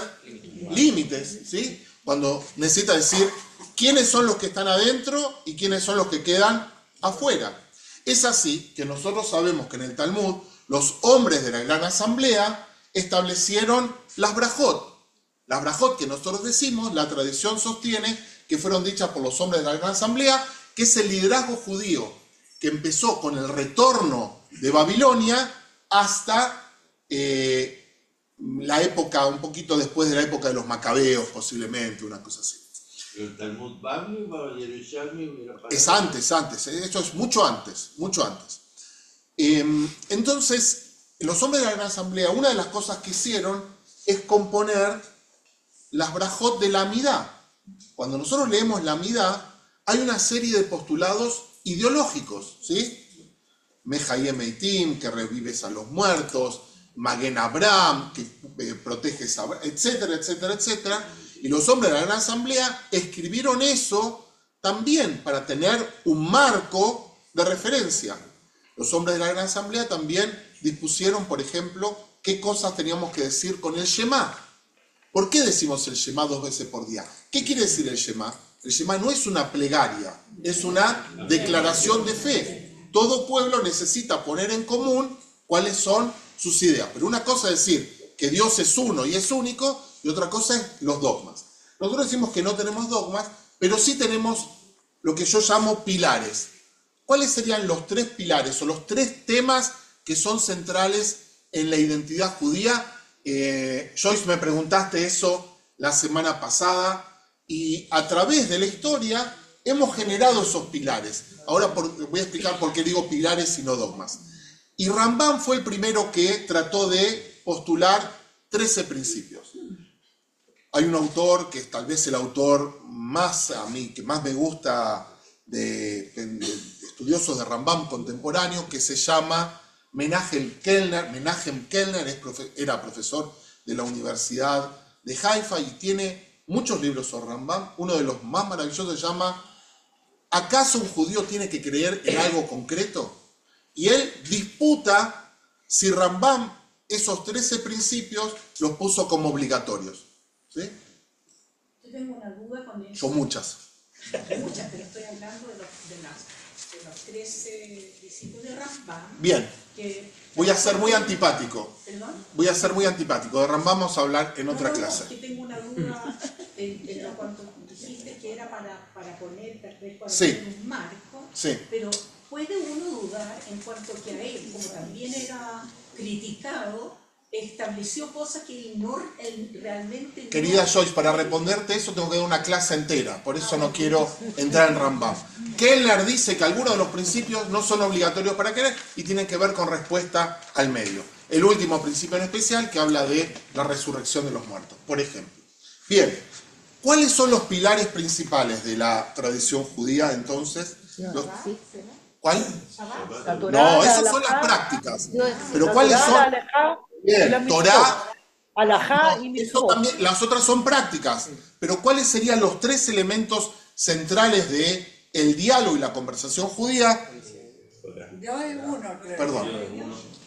límites, ¿sí? Cuando necesita decir quiénes son los que están adentro y quiénes son los que quedan afuera. Es así que nosotros sabemos que en el Talmud los hombres de la Gran Asamblea establecieron las brajot. Las brajot que nosotros decimos, la tradición sostiene que fueron dichas por los hombres de la Gran Asamblea, que es el liderazgo judío que empezó con el retorno de Babilonia hasta la época, un poquito después de la época de los macabeos, posiblemente, una cosa así. ¿El Talmud Bavli o Yerushalmi? Es antes, esto es mucho antes, mucho antes. Entonces, los hombres de la Gran Asamblea, una de las cosas que hicieron es componer las brajot de la Amidá. Cuando nosotros leemos la Amidá, hay una serie de postulados ideológicos, ¿sí? Mejayem Eitim, que revives a los muertos, Magen Abraham, que proteges a Abraham, etcétera, etcétera, etcétera. Y los hombres de la Gran Asamblea escribieron eso también para tener un marco de referencia. Los hombres de la Gran Asamblea también dispusieron, por ejemplo, qué cosas teníamos que decir con el Shema. ¿Por qué decimos el Shema 2 veces por día? ¿Qué quiere decir el Shema? El Shema no es una plegaria, es una declaración de fe. Todo pueblo necesita poner en común cuáles son sus ideas. Pero una cosa es decir que Dios es uno y es único, y otra cosa es los dogmas. Nosotros decimos que no tenemos dogmas, pero sí tenemos lo que yo llamo pilares. ¿Cuáles serían los 3 pilares o los 3 temas que son centrales en la identidad judía? Joyce, me preguntaste eso la semana pasada, y a través de la historia hemos generado esos pilares. Ahora voy a explicar por qué digo pilares y no dogmas. Y Rambam fue el primero que trató de postular 13 principios. Hay un autor que es tal vez el autor más a mí, que más me gusta de estudiosos de Rambam contemporáneos, que se llama Menachem Kellner. Menachem Kellner era profesor de la Universidad de Haifa y tiene muchos libros sobre Rambam. Uno de los más maravillosos se llama ¿Acaso un judío tiene que creer en algo concreto? Y él disputa si Rambam esos 13 principios los puso como obligatorios. ¿Sí? Yo tengo una duda con eso. Son muchas. Muchas, pero estoy hablando de los 13 discípulos de Rambam. Bien. Voy a ser muy antipático. ¿Perdón? Voy a ser muy antipático. De Rambam vamos a hablar en otra clase. No, que tengo una duda en lo cuanto dijiste que era para poner, tal vez para Sí. poner un marco. Sí. Pero puede uno dudar en cuanto que a él, como también era criticado, estableció cosas que él realmente no... Querida Joyce, para responderte eso tengo que dar una clase entera, por eso no quiero entrar en Rambam. Kellner dice que algunos de los principios no son obligatorios para creer y tienen que ver con respuesta al medio. El último principio en especial que habla de la resurrección de los muertos, por ejemplo. Bien, ¿cuáles son los pilares principales de la tradición judía entonces? ¿Cuál? No, esas son las prácticas. Pero ¿cuáles son? Bien, Torá, Alajá y eso también, las otras son prácticas, pero ¿cuáles serían los 3 elementos centrales de el diálogo y la conversación judía? Dios es uno, creo. Perdón.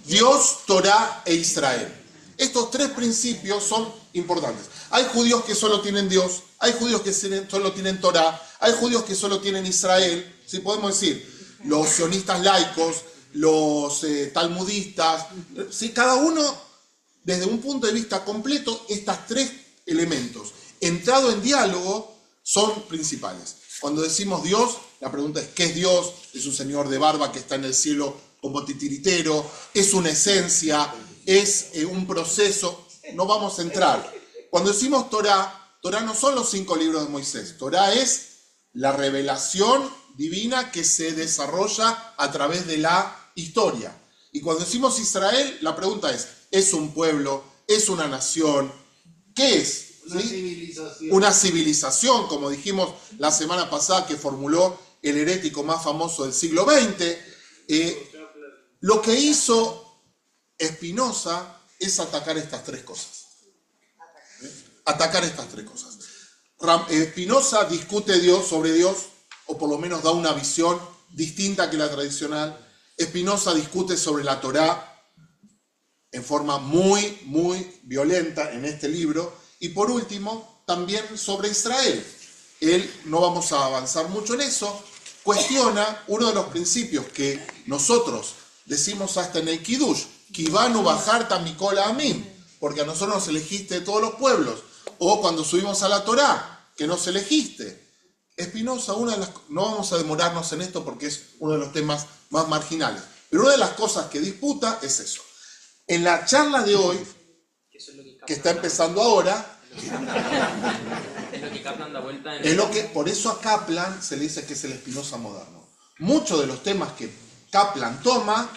Dios, Torá e Israel. Estos 3 principios son importantes. Hay judíos que solo tienen Dios, hay judíos que solo tienen Torá, hay judíos que solo tienen Israel. ¿Sí? Podemos decir, los sionistas laicos, los talmudistas, ¿sí? Cada uno, desde un punto de vista completo, estos 3 elementos, entrado en diálogo, son principales. Cuando decimos Dios, la pregunta es ¿qué es Dios? ¿Es un señor de barba que está en el cielo como titiritero? ¿Es una esencia? ¿Es un proceso? No vamos a entrar. Cuando decimos Torá, Torá no son los 5 libros de Moisés. Torá es la revelación divina que se desarrolla a través de la historia. Y cuando decimos Israel, la pregunta ¿es un pueblo? ¿Es una nación? ¿Qué es? Una ¿Sí? civilización. Una civilización, como dijimos la semana pasada, que formuló el herético más famoso del siglo XX. Lo que hizo Spinoza es atacar estas 3 cosas. Atacar estas 3 cosas. Spinoza discute sobre Dios, o por lo menos da una visión distinta que la tradicional. Spinoza discute sobre la Torá en forma muy, muy violenta en este libro. Y por último, también sobre Israel. Él, no vamos a avanzar mucho en eso, cuestiona uno de los principios que nosotros decimos hasta en el Kiddush, Kibanu Bajarta Mikola Amim, porque a nosotros nos elegiste de todos los pueblos. O cuando subimos a la Torá, que nos elegiste. Spinoza, no vamos a demorarnos en esto porque es uno de los temas más marginales, pero una de las cosas que disputa es eso. En la charla de hoy, que está empezando ahora, por eso a Kaplan se le dice que es el Spinoza moderno. Muchos de los temas que Kaplan toma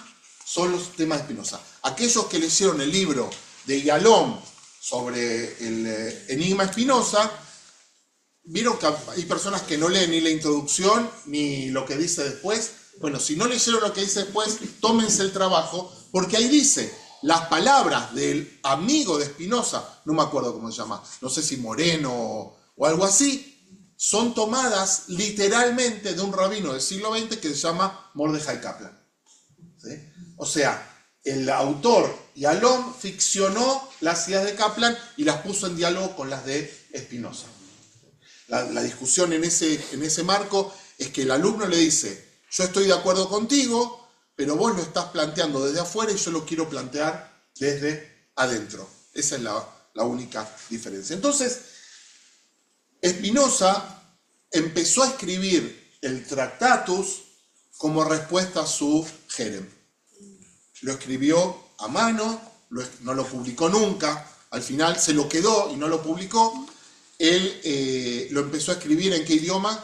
son los temas de Spinoza. Aquellos que leyeron el libro de Yalom sobre el enigma Spinoza, vieron que hay personas que no leen ni la introducción ni lo que dice después. Bueno, si no leyeron lo que dice después, tómense el trabajo, porque ahí dice las palabras del amigo de Spinoza, no me acuerdo cómo se llama, no sé si Moreno o algo así, son tomadas literalmente de un rabino del siglo XX que se llama Mordechai Kaplan. ¿Sí? O sea, el autor Yalom ficcionó las ideas de Kaplan y las puso en diálogo con las de Spinoza. La discusión en ese marco es que el alumno le dice, yo estoy de acuerdo contigo, pero vos lo estás planteando desde afuera y yo lo quiero plantear desde adentro. Esa es la única diferencia. Entonces, Spinoza empezó a escribir el Tractatus como respuesta a su Jerem. Lo escribió a mano, no lo publicó nunca, al final se lo quedó y no lo publicó. Él lo empezó a escribir ¿en qué idioma?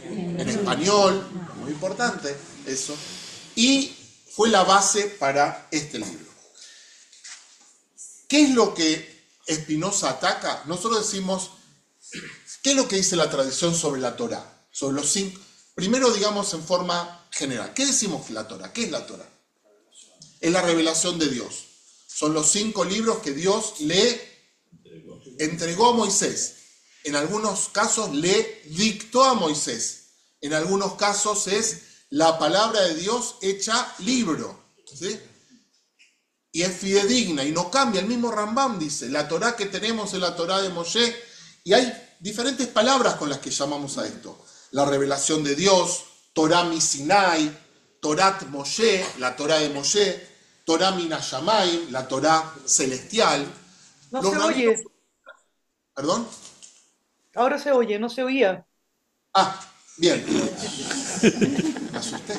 En español, muy importante eso. Y fue la base para este libro. ¿Qué es lo que Spinoza ataca? Nosotros decimos, ¿qué es lo que dice la tradición sobre la Torá? Sobre los 5. Primero, digamos en forma general. ¿Qué decimos la Torá? ¿Qué es la Torá? Es la revelación de Dios. Son los 5 libros que Dios le entregó a Moisés. En algunos casos le dictó a Moisés. En algunos casos es la palabra de Dios hecha libro. ¿Sí? Y es fidedigna y no cambia. El mismo Rambam dice, la Torá que tenemos es la Torá de Moshe. Y hay diferentes palabras con las que llamamos a esto. La revelación de Dios, Torá mi Sinai, Torat Moshe, la Torá de Moshe, Torá Minashamayim, la Torá celestial. No Los se rabinos- oye. ¿Perdón? Ahora se oye, no se oía. Ah, bien. Me asusté.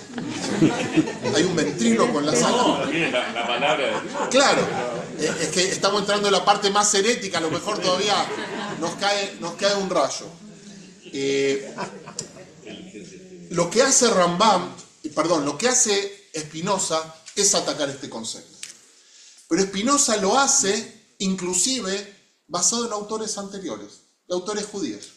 Hay un ventríloco en la sala. La palabra de Dios. Claro, es que estamos entrando en la parte más herética, a lo mejor todavía nos cae un rayo. Lo que hace lo que hace Spinoza es atacar este concepto. Pero Spinoza lo hace inclusive basado en autores anteriores, de autores judíos.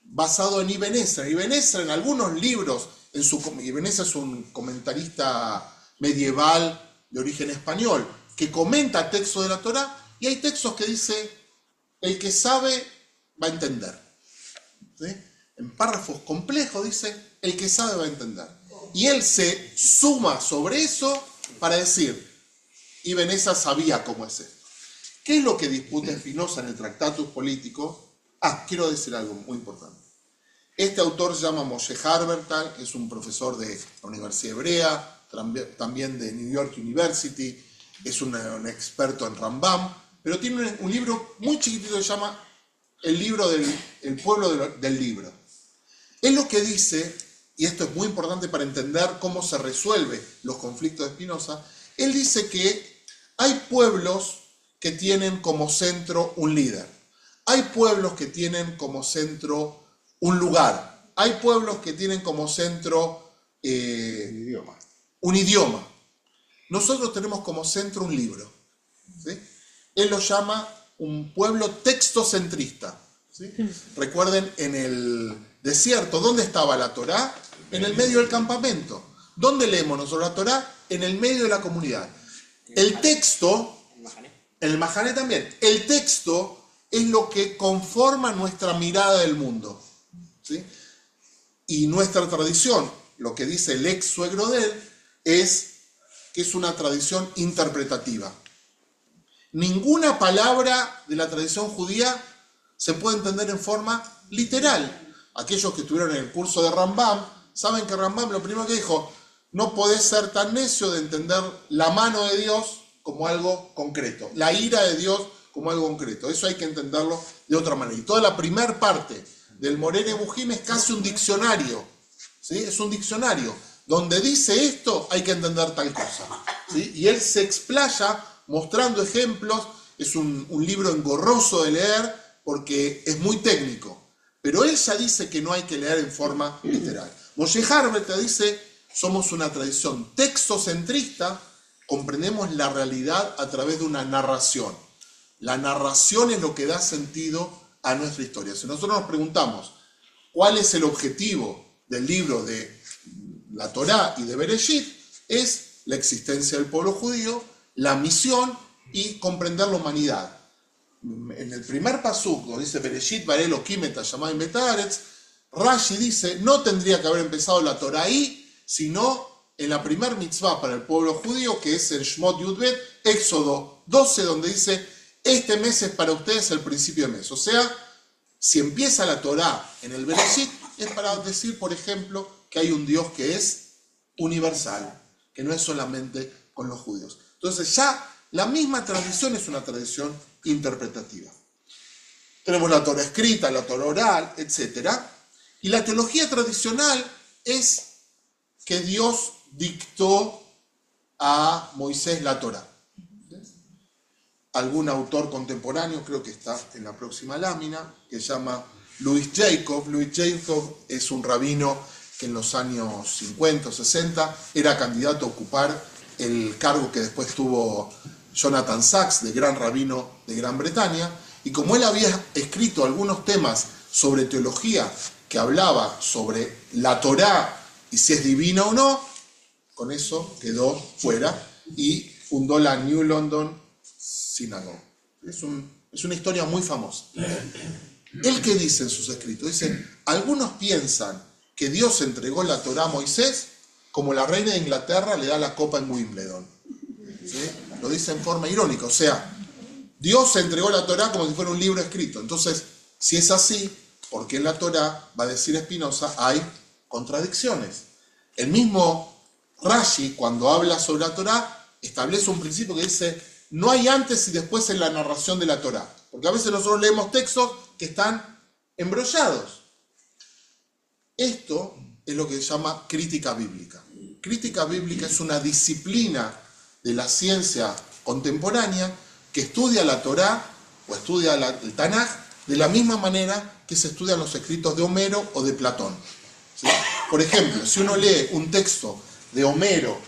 Basado en Ibn Ezra. Ibn Ezra en algunos libros, Ibn Ezra es un comentarista medieval de origen español, que comenta textos de la Torá, y hay textos que dice, el que sabe va a entender. ¿Sí? En párrafos complejos dice, el que sabe va a entender. Y él se suma sobre eso para decir, Ibn Ezra sabía cómo es esto. ¿Qué es lo que disputa Spinoza en el Tractatus Político? Quiero decir algo muy importante. Este autor se llama Moshe Harbertal, es un profesor de la Universidad Hebrea, también de New York University, es un experto en Rambam, pero tiene un libro muy chiquitito que se llama El libro del pueblo del libro. Él lo que dice, y esto es muy importante para entender cómo se resuelven los conflictos de Spinoza, él dice que hay pueblos que tienen como centro un líder. Hay pueblos que tienen como centro un lugar. Hay pueblos que tienen como centro un idioma. Nosotros tenemos como centro un libro. ¿Sí? Él lo llama un pueblo textocentrista. ¿Sí? Recuerden, en el desierto, ¿dónde estaba la Torá? En el medio del campamento. ¿Dónde leemos nosotros la Torá? En el medio de la comunidad. El texto, en el Mahané también, el texto es lo que conforma nuestra mirada del mundo. ¿Sí? Y nuestra tradición, lo que dice el ex suegro de él, es que es una tradición interpretativa. Ninguna palabra de la tradición judía se puede entender en forma literal. Aquellos que estuvieron en el curso de Rambam saben que Rambam lo primero que dijo: no podés ser tan necio de entender la mano de Dios como algo concreto, la ira de Dios como algo concreto. Eso hay que entenderlo de otra manera. Y toda la primera parte del Moreh Nevuchim es casi un diccionario. ¿Sí? Es un diccionario. Donde dice esto hay que entender tal cosa. ¿Sí? Y él se explaya mostrando ejemplos. Es un libro engorroso de leer porque es muy técnico. Pero él ya dice que no hay que leer en forma literal. Moshe Harbert te dice: somos una tradición textocentrista, comprendemos la realidad a través de una narración. La narración es lo que da sentido a nuestra historia. Si nosotros nos preguntamos cuál es el objetivo del libro de la Torá y de Bereshit, es la existencia del pueblo judío, la misión y comprender la humanidad. En el primer pasuk, donde dice Bereshit bare Elohim et hashamayim veit haaretz, Rashi dice: no tendría que haber empezado la Torá ahí, sino en la primer mitzvah para el pueblo judío, que es el Shmot Yudbet, Éxodo 12, donde dice: este mes es para ustedes el principio de mes. O sea, si empieza la Torá en el Bereshit, es para decir, por ejemplo, que hay un Dios que es universal, que no es solamente con los judíos. Entonces ya la misma tradición es una tradición interpretativa. Tenemos la Torá escrita, la Torá oral, etc. Y la teología tradicional es que Dios dictó a Moisés la Torá. Algún autor contemporáneo, creo que está en la próxima lámina, que se llama Louis Jacob. Louis Jacob es un rabino que en los años 50 o 60 era candidato a ocupar el cargo que después tuvo Jonathan Sacks, de gran rabino de Gran Bretaña, y como él había escrito algunos temas sobre teología que hablaba sobre la Torá y si es divina o no, con eso quedó fuera y fundó la New London Synagogue. Es una historia muy famosa. ¿Él qué dice en sus escritos? Dice: algunos piensan que Dios entregó la Torá a Moisés como la reina de Inglaterra le da la copa en Wimbledon. ¿Sí? Lo dice en forma irónica. O sea, Dios entregó la Torá como si fuera un libro escrito. Entonces, si es así, ¿por qué en la Torá, va a decir Spinoza, hay contradicciones? El mismo Rashi, cuando habla sobre la Torá, establece un principio que dice: no hay antes y después en la narración de la Torá. Porque a veces nosotros leemos textos que están embrollados. Esto es lo que se llama crítica bíblica. Crítica bíblica es una disciplina de la ciencia contemporánea que estudia la Torá o estudia el Tanaj de la misma manera que se estudian los escritos de Homero o de Platón. ¿Sí? Por ejemplo, si uno lee un texto de Homero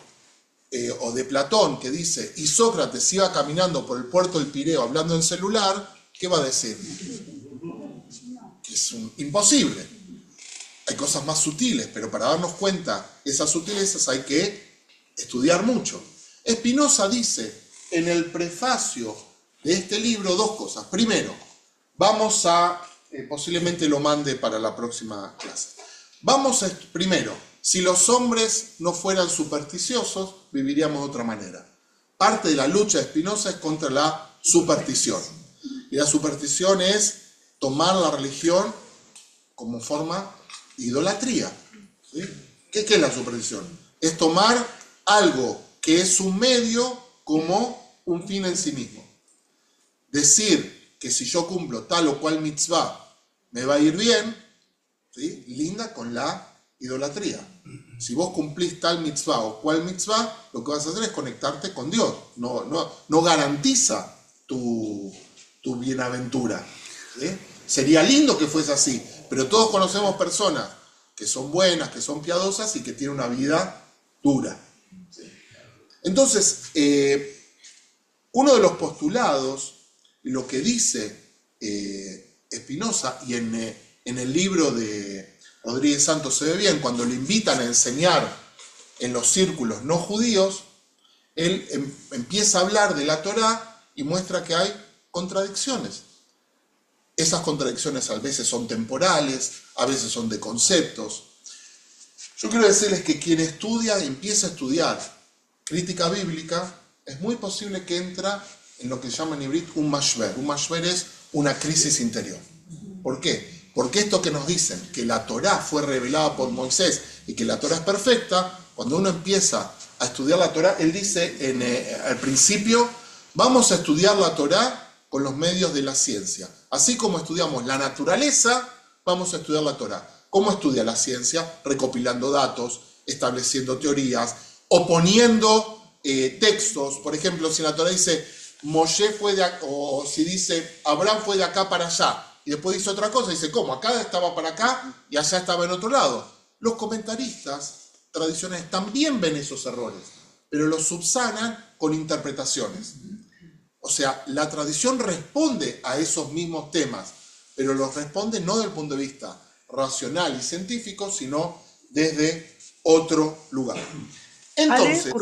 o de Platón que dice: y Sócrates iba caminando por el puerto del Pireo hablando en celular, ¿qué va a decir? Que es imposible. Hay cosas más sutiles, pero para darnos cuenta de esas sutilezas hay que estudiar mucho. Spinoza dice en el prefacio de este libro dos cosas. Primero, vamos a, posiblemente lo mande para la próxima clase. Primero, si los hombres no fueran supersticiosos, viviríamos de otra manera. Parte de la lucha de Spinoza es contra la superstición. Y la superstición es tomar la religión como forma de idolatría. ¿Sí? ¿Qué es la superstición? Es tomar algo que es un medio como un fin en sí mismo. Decir que si yo cumplo tal o cual mitzvah me va a ir bien, ¿sí? Linda con la idolatría. Si vos cumplís tal mitzvah o cual mitzvah, lo que vas a hacer es conectarte con Dios. No garantiza tu bienaventura. ¿Sí? Sería lindo que fuese así, pero todos conocemos personas que son buenas, que son piadosas y que tienen una vida dura. ¿Sí? Entonces, uno de los postulados, lo que dice Spinoza, y en el libro de Rodríguez Santos se ve bien, cuando le invitan a enseñar en los círculos no judíos, él empieza a hablar de la Torá y muestra que hay contradicciones. Esas contradicciones a veces son temporales, a veces son de conceptos. Yo quiero decirles que quien estudia y empieza a estudiar crítica bíblica, es muy posible que entra en lo que llaman en hebreo un mashver. Un mashver es una crisis interior. ¿Por qué? Porque esto que nos dicen, que la Torá fue revelada por Moisés y que la Torá es perfecta, cuando uno empieza a estudiar la Torá, él dice al principio, vamos a estudiar la Torá con los medios de la ciencia. Así como estudiamos la naturaleza, vamos a estudiar la Torá. ¿Cómo estudia la ciencia? Recopilando datos, estableciendo teorías, oponiendo textos. Por ejemplo, si la Torá dice, Moshe fue de acá, o si dice, Abraham fue de acá para allá, y después dice otra cosa, dice, ¿cómo? Acá estaba para acá y allá estaba en otro lado. Los comentaristas tradicionales también ven esos errores, pero los subsanan con interpretaciones. O sea, la tradición responde a esos mismos temas, pero los responde no desde el punto de vista racional y científico, sino desde otro lugar. Entonces, Ale,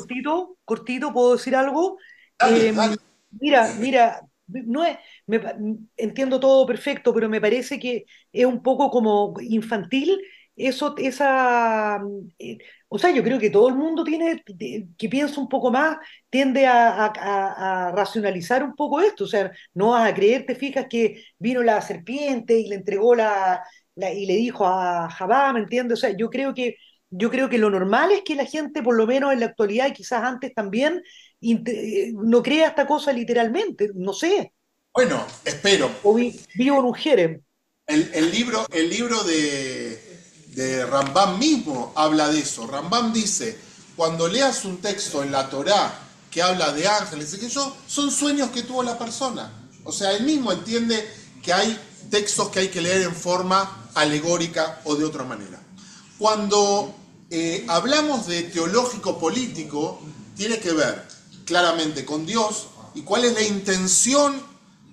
cortito, ¿puedo decir algo? Dale. Mira, no es, entiendo todo perfecto, pero me parece que es un poco como infantil o sea, yo creo que todo el mundo que piensa un poco más, tiende a racionalizar un poco esto, o sea, no vas a creer, te fijas que vino la serpiente y le entregó y le dijo a Jabá, ¿me entiendes? O sea, yo creo que lo normal es que la gente, por lo menos en la actualidad y quizás antes también, no crea esta cosa literalmente, no sé. Bueno, espero. O vivo en un jerem. El libro de Rambam mismo habla de eso. Rambam dice, cuando leas un texto en la Torá que habla de ángeles, son sueños que tuvo la persona. O sea, él mismo entiende que hay textos que hay que leer en forma alegórica o de otra manera. Cuando hablamos de teológico político, tiene que ver claramente con Dios y cuál es la intención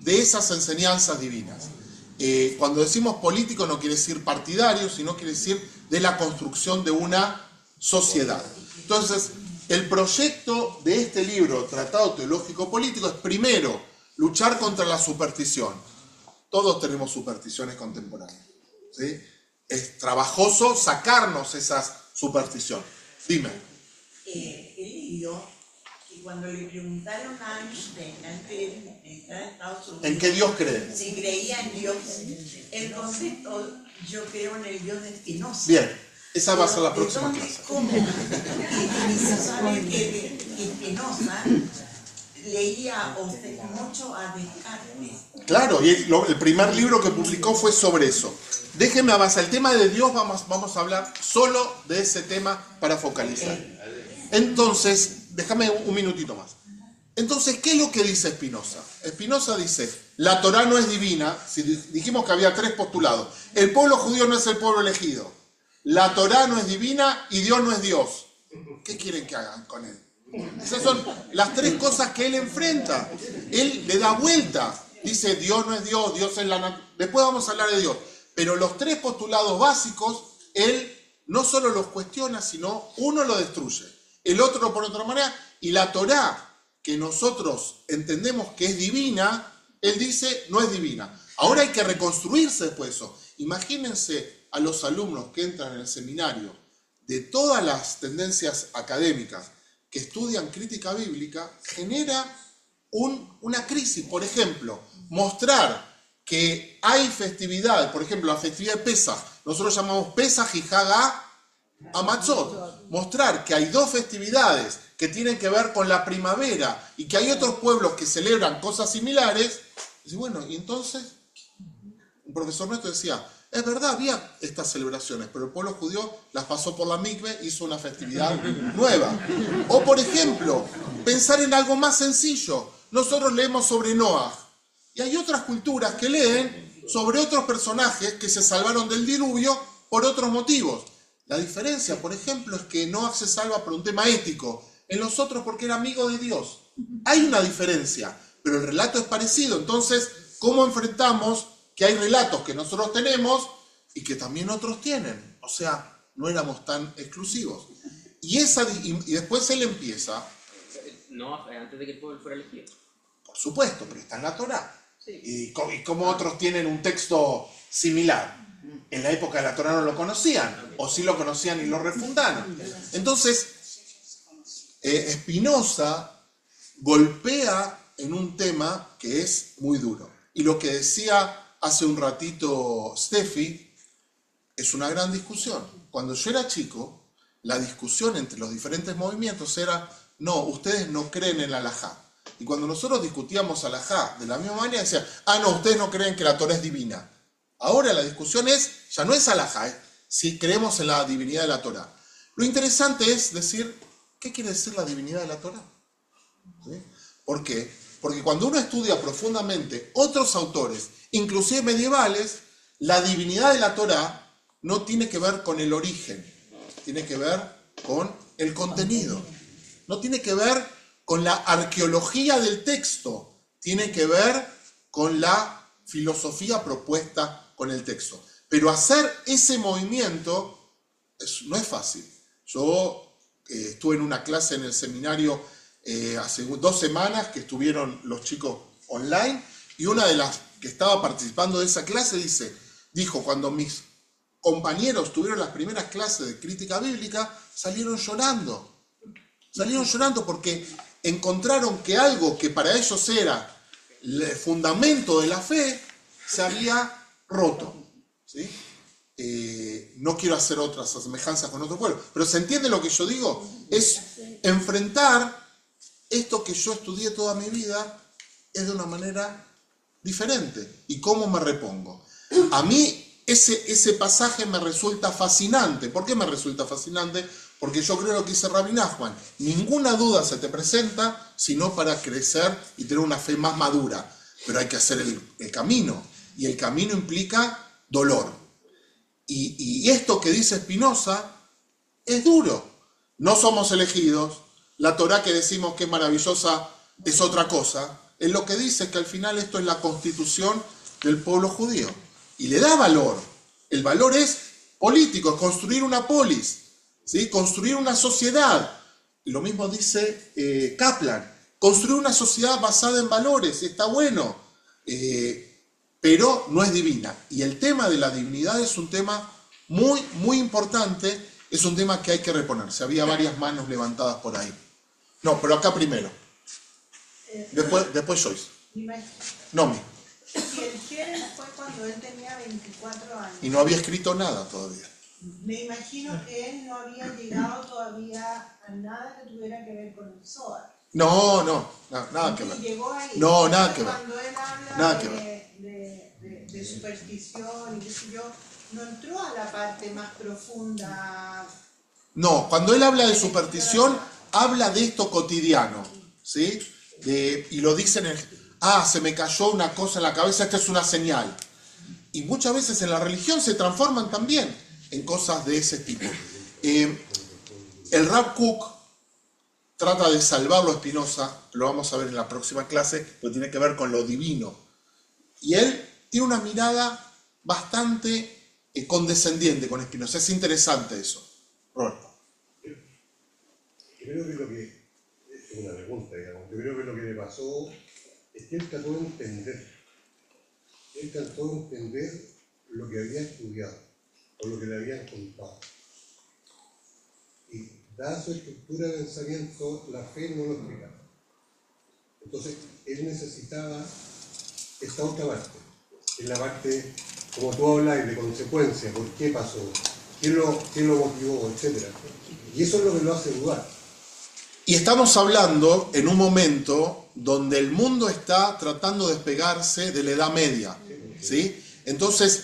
de esas enseñanzas divinas. Cuando decimos político no quiere decir partidario, sino quiere decir de la construcción de una sociedad. Entonces, el proyecto de este libro, Tratado Teológico Político, es primero luchar contra la superstición. Todos tenemos supersticiones contemporáneas, ¿sí? Es trabajoso sacarnos esas supersticiones. Dime. He leído que cuando le preguntaron a Einstein antes de entrar a Estados Unidos ¿En qué Dios cree? si creía en Dios, el concepto yo creo en el Dios de Spinoza. Bien, esa va a ser la próxima clase. ¿Cómo? Y se sabe que Spinoza leía mucho a Descartes. Claro, y el primer libro que publicó fue sobre eso. Déjenme avanzar. El tema de Dios vamos a hablar solo de ese tema para focalizar. Entonces, déjame un minutito más. Entonces, ¿qué es lo que dice Spinoza? Spinoza dice, la Torá no es divina. Si dijimos que había tres postulados. El pueblo judío no es el pueblo elegido. La Torá no es divina y Dios no es Dios. ¿Qué quieren que hagan con él? Esas son las tres cosas que él enfrenta. Él le da vuelta. Dice, Dios no es Dios, Dios es la naturaleza. Después vamos a hablar de Dios. Pero los tres postulados básicos, él no solo los cuestiona, sino uno lo destruye, el otro lo pone de otra manera, y la Torá, que nosotros entendemos que es divina, él dice, no es divina. Ahora hay que reconstruirse después de eso. Imagínense a los alumnos que entran en el seminario de todas las tendencias académicas que estudian crítica bíblica, genera una crisis. Por ejemplo, mostrar que hay festividades, por ejemplo, la festividad de Pesaj, nosotros llamamos Pesaj y Hagá Amatzot. Mostrar que hay dos festividades que tienen que ver con la primavera y que hay otros pueblos que celebran cosas similares. Y bueno, y entonces un profesor nuestro decía, es verdad, había estas celebraciones, pero el pueblo judío las pasó por la mikve, hizo una festividad nueva. O, por ejemplo, pensar en algo más sencillo. Nosotros leemos sobre Noah, y hay otras culturas que leen sobre otros personajes que se salvaron del diluvio por otros motivos. La diferencia, por ejemplo, es que Noah se salva por un tema ético, en los otros porque era amigo de Dios. Hay una diferencia, pero el relato es parecido. Entonces, ¿cómo enfrentamos que hay relatos que nosotros tenemos y que también otros tienen? O sea, no éramos tan exclusivos. Y después él empieza... No, antes de que el pueblo fuera elegido. Por supuesto, pero está en la Torá. Y como otros tienen un texto similar. En la época de la Torá no lo conocían, o sí lo conocían y lo refundaron. Entonces, Spinoza golpea en un tema que es muy duro. Y lo que decía hace un ratito Steffi es una gran discusión. Cuando yo era chico, la discusión entre los diferentes movimientos era, no, ustedes no creen en la halajá. Y cuando nosotros discutíamos halajá de la misma manera, decían, no, ustedes no creen que la Torá es divina. Ahora la discusión ya no es halajá, si creemos en la divinidad de la Torá. Lo interesante es decir, ¿qué quiere decir la divinidad de la Torá? ¿Sí? ¿Por qué? Porque cuando uno estudia profundamente otros autores, inclusive medievales, la divinidad de la Torá no tiene que ver con el origen, tiene que ver con el contenido. No tiene que ver con la arqueología del texto, tiene que ver con la filosofía propuesta con el texto. Pero hacer ese movimiento no es fácil. Yo estuve en una clase en el seminario hace 2 semanas que estuvieron los chicos online, y una de las que estaba participando de esa clase dijo, cuando mis compañeros tuvieron las primeras clases de crítica bíblica, salieron llorando porque encontraron que algo que para ellos era el fundamento de la fe se había roto. ¿Sí? No quiero hacer otras semejanzas con otro pueblo, pero ¿se entiende lo que yo digo? Es enfrentar esto que yo estudié toda mi vida es de una manera diferente. ¿Y cómo me repongo? A mí ese pasaje me resulta fascinante. ¿Por qué me resulta fascinante? Porque yo creo lo que dice Rabbi Nachman. Ninguna duda se te presenta sino para crecer y tener una fe más madura. Pero hay que hacer el camino. Y el camino implica dolor. Y esto que dice Spinoza es duro. No somos elegidos. La Torá que decimos que es maravillosa es otra cosa. Es lo que dice que al final esto es la constitución del pueblo judío. Y le da valor. El valor es político, es construir una polis, ¿sí? Construir una sociedad. Y lo mismo dice Kaplan. Construir una sociedad basada en valores, está bueno. Pero no es divina. Y el tema de la divinidad es un tema muy, muy importante. Es un tema que hay que reponerse. Había varias manos levantadas por ahí. No, pero acá primero. Después Joyce. Nomi. Si el Jerez fue cuando él tenía 24 años. Y no había escrito nada todavía. Me imagino que él no había llegado todavía a nada que tuviera que ver con el Zohar. No, nada que ver. Llegó ahí. No, nada que ver. Cuando él habla Nada que de superstición y qué sé yo, no entró a la parte más profunda. No, cuando él habla de superstición, habla de esto cotidiano, ¿sí? Y lo dicen se me cayó una cosa en la cabeza, esta es una señal. Y muchas veces en la religión se transforman también en cosas de ese tipo. El Rav Kook trata de salvarlo a Spinoza, lo vamos a ver en la próxima clase, pero tiene que ver con lo divino. Y él tiene una mirada bastante condescendiente con Spinoza. Es interesante eso. Roberto. Creo que lo que es una pregunta, digamos. Yo creo que lo que le pasó es que él trató de entender. Él trató de entender lo que había estudiado o lo que le habían contado. Y dada su estructura de pensamiento, la fe no lo explicaba. Entonces, él necesitaba esta otra parte. Es la parte, como tú hablas, de consecuencia, por qué pasó, qué lo motivó, etc. Y eso es lo que lo hace dudar. Y estamos hablando en un momento donde el mundo está tratando de despegarse de la Edad Media, ¿sí? Entonces,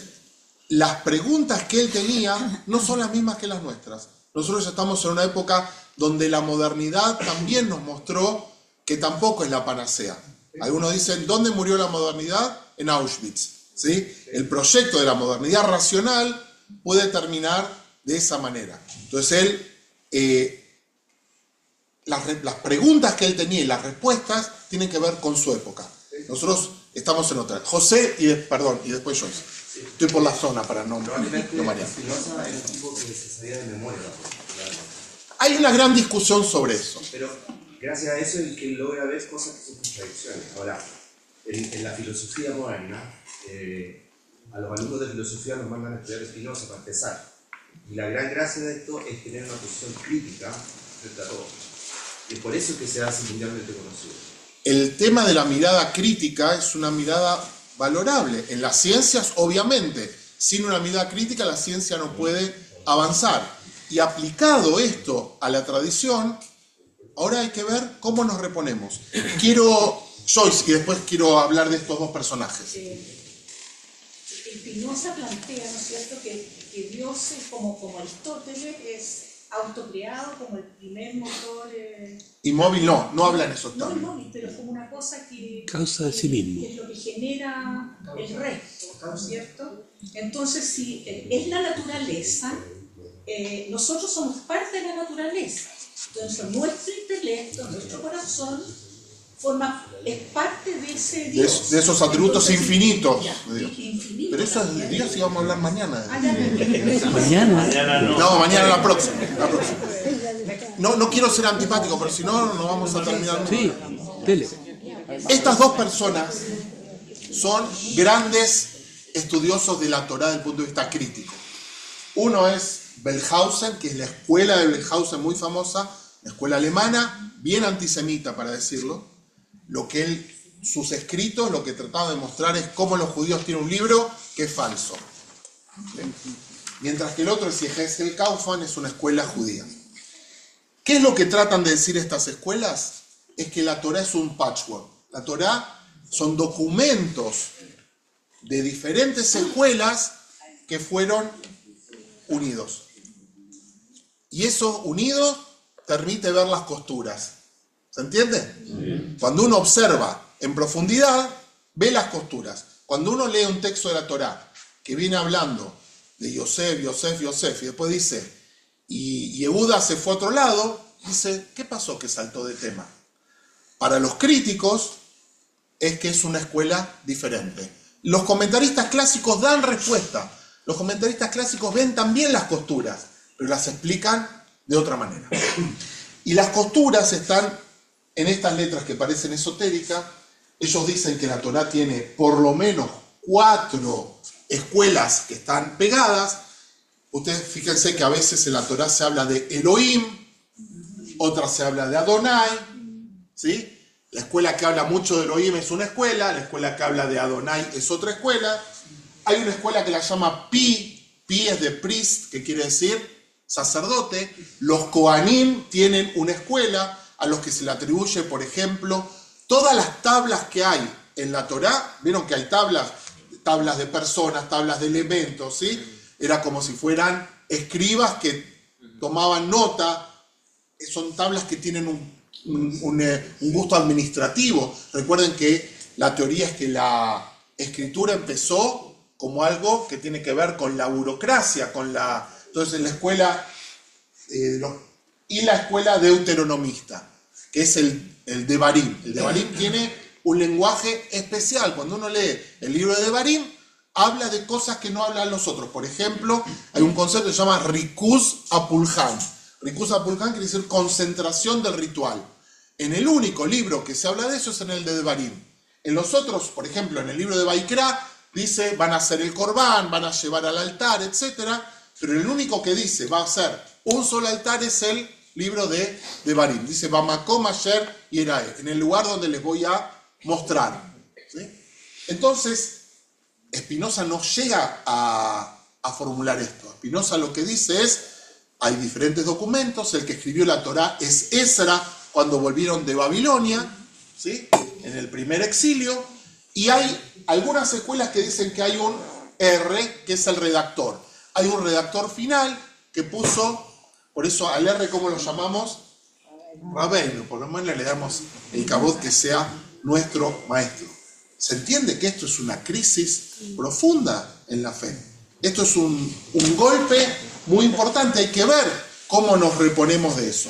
las preguntas que él tenía no son las mismas que las nuestras. Nosotros ya estamos en una época donde la modernidad también nos mostró que tampoco es la panacea. Algunos dicen, ¿dónde murió la modernidad? En Auschwitz. ¿Sí? El proyecto de la modernidad racional puede terminar de esa manera. Entonces él, las preguntas que él tenía y las respuestas tienen que ver con su época. Nosotros estamos en otra. José y después Joyce. Estoy por la zona para no marear. Spinoza era un tipo que se sabía de memoria. Hay una gran discusión sobre eso. Pero gracias a eso el que logra ver cosas que son contradicciones. Ahora, en la filosofía moderna, a los alumnos de filosofía nos mandan a estudiar Spinoza para empezar. Y la gran gracia de esto es tener una posición crítica frente a todo. Y es por eso que se hace mundialmente conocido. El tema de la mirada crítica es una mirada valorable. En las ciencias, obviamente, sin una mirada crítica la ciencia no puede avanzar. Y aplicado esto a la tradición, ahora hay que ver cómo nos reponemos. Quiero, Joyce, y después quiero hablar de estos dos personajes. Spinoza plantea, ¿no es cierto?, que Dios, como Aristóteles, es autocreado como el primer motor. Inmóvil no hablan eso No también. inmóvil, pero es como una cosa que. Causa de sí mismo. Que es lo que genera el resto, ¿no es cierto? Entonces, si es la naturaleza, nosotros somos parte de la naturaleza. Entonces, nuestro intelecto, nuestro corazón, es parte de ese Dios. De esos atributos infinitos. Ya, de Dios. infinitos. Pero eso es de Dios y vamos a hablar mañana. Mañana. No, mañana la próxima. No quiero ser antipático, pero si no, no vamos a terminar. Sí, dele. Estas dos personas son grandes estudiosos de la Torá desde el punto de vista crítico. Uno es Wellhausen, que es la escuela de Wellhausen muy famosa, la escuela alemana, bien antisemita para decirlo. Sus escritos lo que trataba de mostrar es cómo los judíos tienen un libro que es falso. Mientras que el otro, el Yehezkel Kaufman, es una escuela judía. ¿Qué es lo que tratan de decir estas escuelas? Es que la Torá es un patchwork. La Torá son documentos de diferentes escuelas que fueron unidos. Y eso unido permite ver las costuras. ¿Se entiende? Sí. Cuando uno observa en profundidad, ve las costuras. Cuando uno lee un texto de la Torá que viene hablando de Yosef, y después dice, y Yehuda se fue a otro lado, dice, ¿qué pasó que saltó de tema? Para los críticos es que es una escuela diferente. Los comentaristas clásicos dan respuesta. Los comentaristas clásicos ven también las costuras, pero las explican de otra manera. Y las costuras están en estas letras que parecen esotéricas. Ellos dicen que la Torá tiene por lo menos 4 escuelas que están pegadas. Ustedes fíjense que a veces en la Torá se habla de Elohim, otra se habla de Adonai, ¿sí? La escuela que habla mucho de Elohim es una escuela, la escuela que habla de Adonai es otra escuela. Hay una escuela que la llama Pi es de priest, que quiere decir sacerdote. Los Kohanim tienen una escuela a los que se le atribuye, por ejemplo, todas las tablas que hay en la Torá. Vieron que hay tablas de personas, tablas de elementos, ¿sí? Era como si fueran escribas que tomaban nota. Son tablas que tienen un gusto administrativo. Recuerden que la teoría es que la escritura empezó como algo que tiene que ver con la burocracia, entonces la escuela y la escuela deuteronomista, que es el Devarim. El Devarim tiene un lenguaje especial. Cuando uno lee el libro de Devarim, habla de cosas que no hablan los otros. Por ejemplo, hay un concepto que se llama Rikuz Apulhan. Rikuz Apulhan quiere decir concentración del ritual. En el único libro que se habla de eso es en el de Devarim. En los otros, por ejemplo, en el libro de Baikra, dice van a hacer el corbán, van a llevar al altar, etc. Pero el único que dice va a ser un solo altar es el libro de Devarim. Dice Bamakom Asher Yerae, en el lugar donde les voy a mostrar. ¿Sí? Entonces, Spinoza no llega a formular esto. Spinoza lo que dice es, hay diferentes documentos, el que escribió la Torá es Ezra cuando volvieron de Babilonia, ¿sí? En el primer exilio, y hay algunas escuelas que dicen que hay un R, que es el redactor. Hay un redactor final que puso, por eso al R, ¿cómo lo llamamos? Rabbeinu, por lo menos le damos el cabot que sea nuestro maestro. ¿Se entiende que esto es una crisis profunda en la fe? Esto es un golpe muy importante, hay que ver cómo nos reponemos de eso.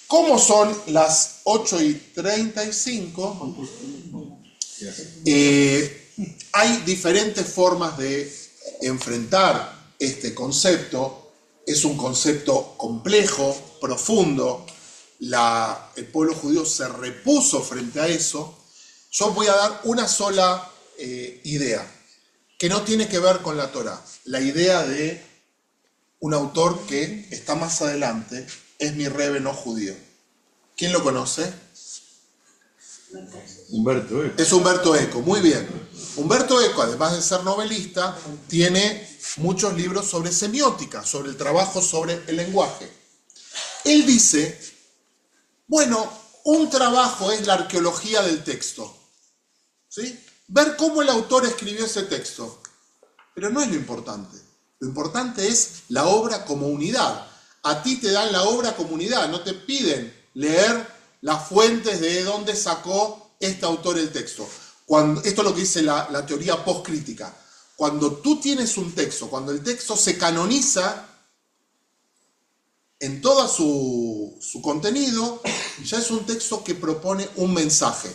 ¿Cómo son las 8:35? Hay diferentes formas de enfrentar este concepto. Es un concepto complejo, profundo. El pueblo judío se repuso frente a eso. Yo voy a dar una sola idea, que no tiene que ver con la Torá. La idea de un autor que está más adelante, es mi rebbe no judío. ¿Quién lo conoce? Umberto Eco. Es Umberto Eco, muy bien. Umberto Eco, además de ser novelista, tiene muchos libros sobre semiótica, sobre el trabajo sobre el lenguaje. Él dice, bueno, un trabajo es la arqueología del texto, ¿sí? Ver cómo el autor escribió ese texto, pero no es lo importante. Lo importante es la obra como unidad. A ti te dan la obra como unidad, no te piden leer las fuentes de dónde sacó este autor el texto. Esto es lo que dice la teoría postcrítica. Cuando tú tienes un texto, cuando el texto se canoniza en todo su contenido, ya es un texto que propone un mensaje.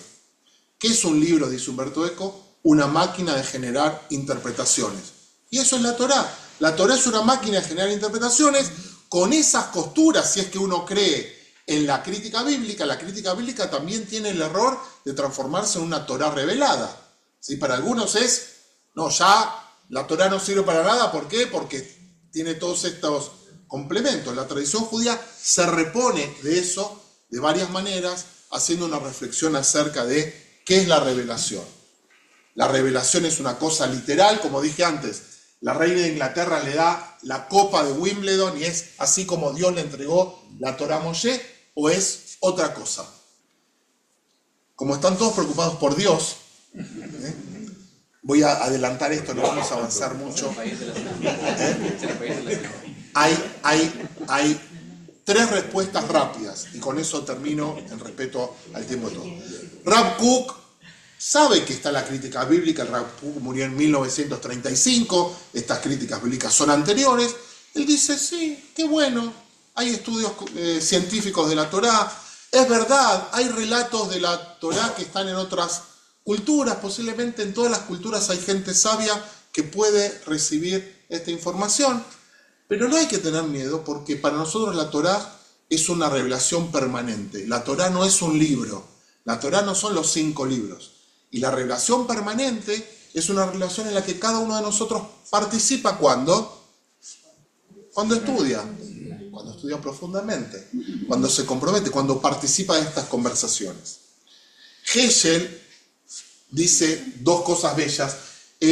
¿Qué es un libro? Dice Umberto Eco, una máquina de generar interpretaciones. Y eso es la Torá. La Torá es una máquina de generar interpretaciones con esas costuras, si es que uno cree en la crítica bíblica también tiene el error de transformarse en una Torá revelada. ¿Sí? Para algunos no, ya la Torá no sirve para nada. ¿Por qué? Porque tiene todos estos complementos. La tradición judía se repone de eso de varias maneras, haciendo una reflexión acerca de qué es la revelación. La revelación es una cosa literal, como dije antes. La reina de Inglaterra le da la copa de Wimbledon y es así como Dios le entregó la Torá a Moshe, o es otra cosa. Como están todos preocupados por Dios, voy a adelantar esto, no vamos a avanzar mucho. Hay tres respuestas rápidas y con eso termino en respeto al tiempo de todo. Rav Kook sabe que está la crítica bíblica. Rav Kook murió en 1935, estas críticas bíblicas son anteriores. Él dice, sí, qué bueno, hay estudios científicos de la Torá, es verdad, hay relatos de la Torá que están en otras culturas, posiblemente en todas las culturas hay gente sabia que puede recibir esta información, pero no hay que tener miedo porque para nosotros la Torá es una revelación permanente. La Torá no es un libro, la Torá no son los 5 libros. Y la revelación permanente es una revelación en la que cada uno de nosotros participa. ¿Cuándo? Cuando estudia profundamente, cuando se compromete, cuando participa de estas conversaciones. Heschel dice dos cosas bellas.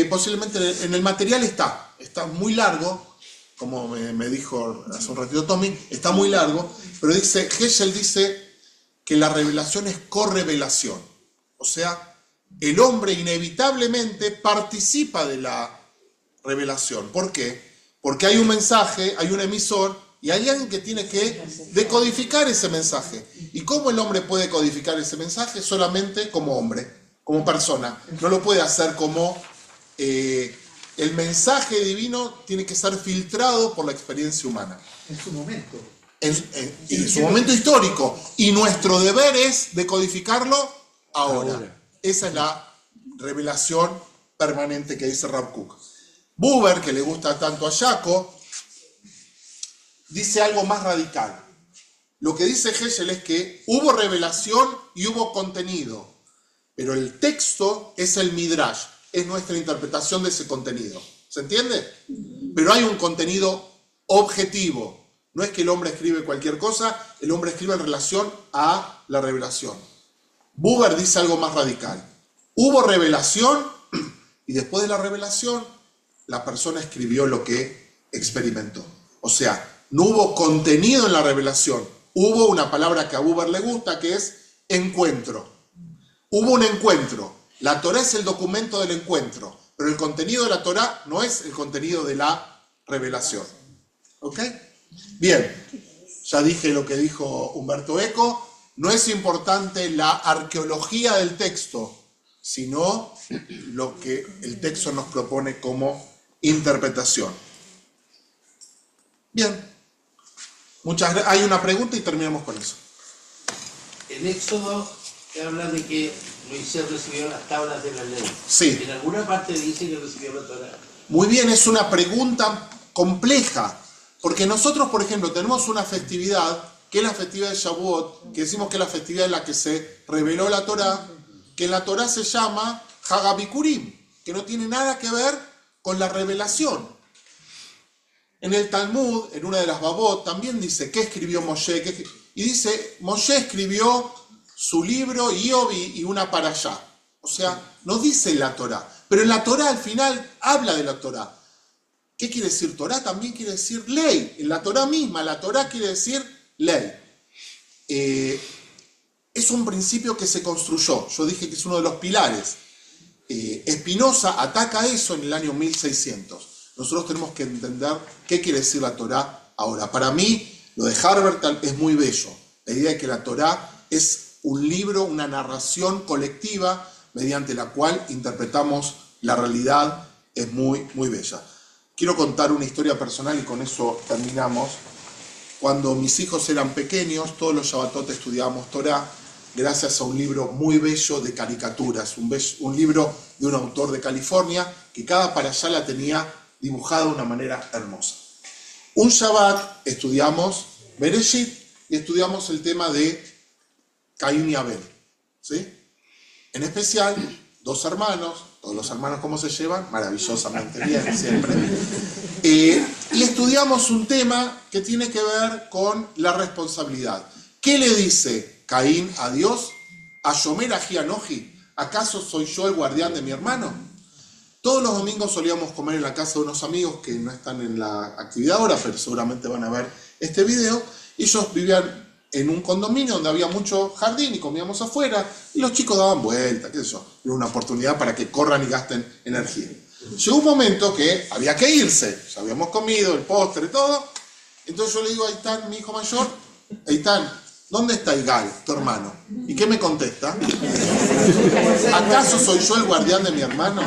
Posiblemente en el material está muy largo, como me dijo hace un ratito Tommy, está muy largo, pero Heschel dice que la revelación es correvelación. O sea, el hombre inevitablemente participa de la revelación. ¿Por qué? Porque hay un mensaje, hay un emisor y hay alguien que tiene que decodificar ese mensaje. ¿Y cómo el hombre puede codificar ese mensaje? Solamente como hombre, como persona. No lo puede hacer como... el mensaje divino tiene que ser filtrado por la experiencia humana. En su momento. En su momento histórico. Y nuestro deber es decodificarlo ahora. Esa es la revelación permanente que dice Rav Kook. Buber, que le gusta tanto a Jaco, dice algo más radical. Lo que dice Heschel es que hubo revelación y hubo contenido, pero el texto es el midrash, es nuestra interpretación de ese contenido. ¿Se entiende? Pero hay un contenido objetivo. No es que el hombre escribe cualquier cosa, el hombre escribe en relación a la revelación. Buber dice algo más radical. Hubo revelación y después de la revelación la persona escribió lo que experimentó. O sea, no hubo contenido en la revelación. Hubo una palabra que a Buber le gusta, que es encuentro. Hubo un encuentro. La Torá es el documento del encuentro. pero el contenido de la Torá no es el contenido de la revelación. ¿Ok? Bien, ya dije lo que dijo Humberto Eco, no es importante la arqueología del texto, sino lo que el texto nos propone como interpretación. Bien, hay una pregunta y terminamos con eso. En Éxodo se habla de que Moisés recibió las tablas de la ley. Sí. En alguna parte dice que recibió la Torá. Muy bien, es una pregunta compleja, porque nosotros, por ejemplo, tenemos una festividad, que es la festividad de Shavuot, que decimos que es la festividad en la que se reveló la Torá, que en la Torá se llama Hagabikurim, que no tiene nada que ver con la revelación. En el Talmud, en una de las Babot, también dice, ¿qué escribió Moshe? Y dice, Moshe escribió su libro, Iob y una parashá. O sea, no dice la Torá. Pero en la Torá al final habla de la Torá. ¿Qué quiere decir Torá? También quiere decir ley. En la Torá misma, la Torá quiere decir ley. Es un principio que se construyó. Yo dije que es uno de los pilares. Spinoza ataca eso en el año 1600. Nosotros tenemos que entender qué quiere decir la Torá ahora. Para mí, lo de Harvard es muy bello. La idea de que la Torá es un libro, una narración colectiva mediante la cual interpretamos la realidad, es muy, muy bella. Quiero contar una historia personal y con eso terminamos. Cuando mis hijos eran pequeños, todos los Shabbatot estudiábamos Torá, gracias a un libro muy bello de caricaturas, un libro de un autor de California, que cada parashá la tenía dibujada de una manera hermosa. Un Shabbat estudiamos Bereshit y estudiamos el tema de Caín y Abel, ¿sí? En especial, dos hermanos, todos los hermanos ¿cómo se llevan? Maravillosamente bien, siempre. Y estudiamos un tema que tiene que ver con la responsabilidad. ¿Qué le dice Caín a Dios? Ayomer aji anoji, ¿acaso soy yo el guardián de mi hermano? Todos los domingos solíamos comer en la casa de unos amigos que no están en la actividad ahora, pero seguramente van a ver este video. Ellos vivían en un condominio donde había mucho jardín y comíamos afuera y los chicos daban vueltas, qué sé yo. Era una oportunidad para que corran y gasten energía. Llegó un momento que había que irse, ya habíamos comido el postre y todo. Entonces yo le digo a Aitán, mi hijo mayor, Aitán, ¿dónde está Igal, tu hermano? ¿Y qué me contesta? ¿Acaso soy yo el guardián de mi hermano?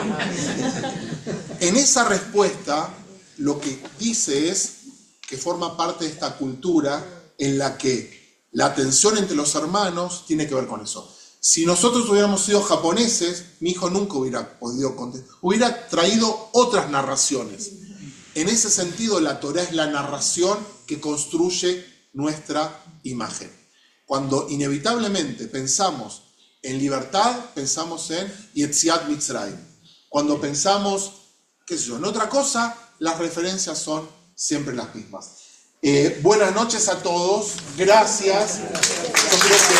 En esa respuesta, lo que dice es que forma parte de esta cultura en la que la tensión entre los hermanos tiene que ver con eso. Si nosotros hubiéramos sido japoneses, mi hijo nunca hubiera podido contestar, hubiera traído otras narraciones. En ese sentido, la Torá es la narración que construye nuestra imagen. Cuando inevitablemente pensamos en libertad, pensamos en Yetziat Mitzrayim. Cuando pensamos, qué sé yo, en otra cosa, las referencias son siempre las mismas. Buenas noches a todos, gracias. Yo creo que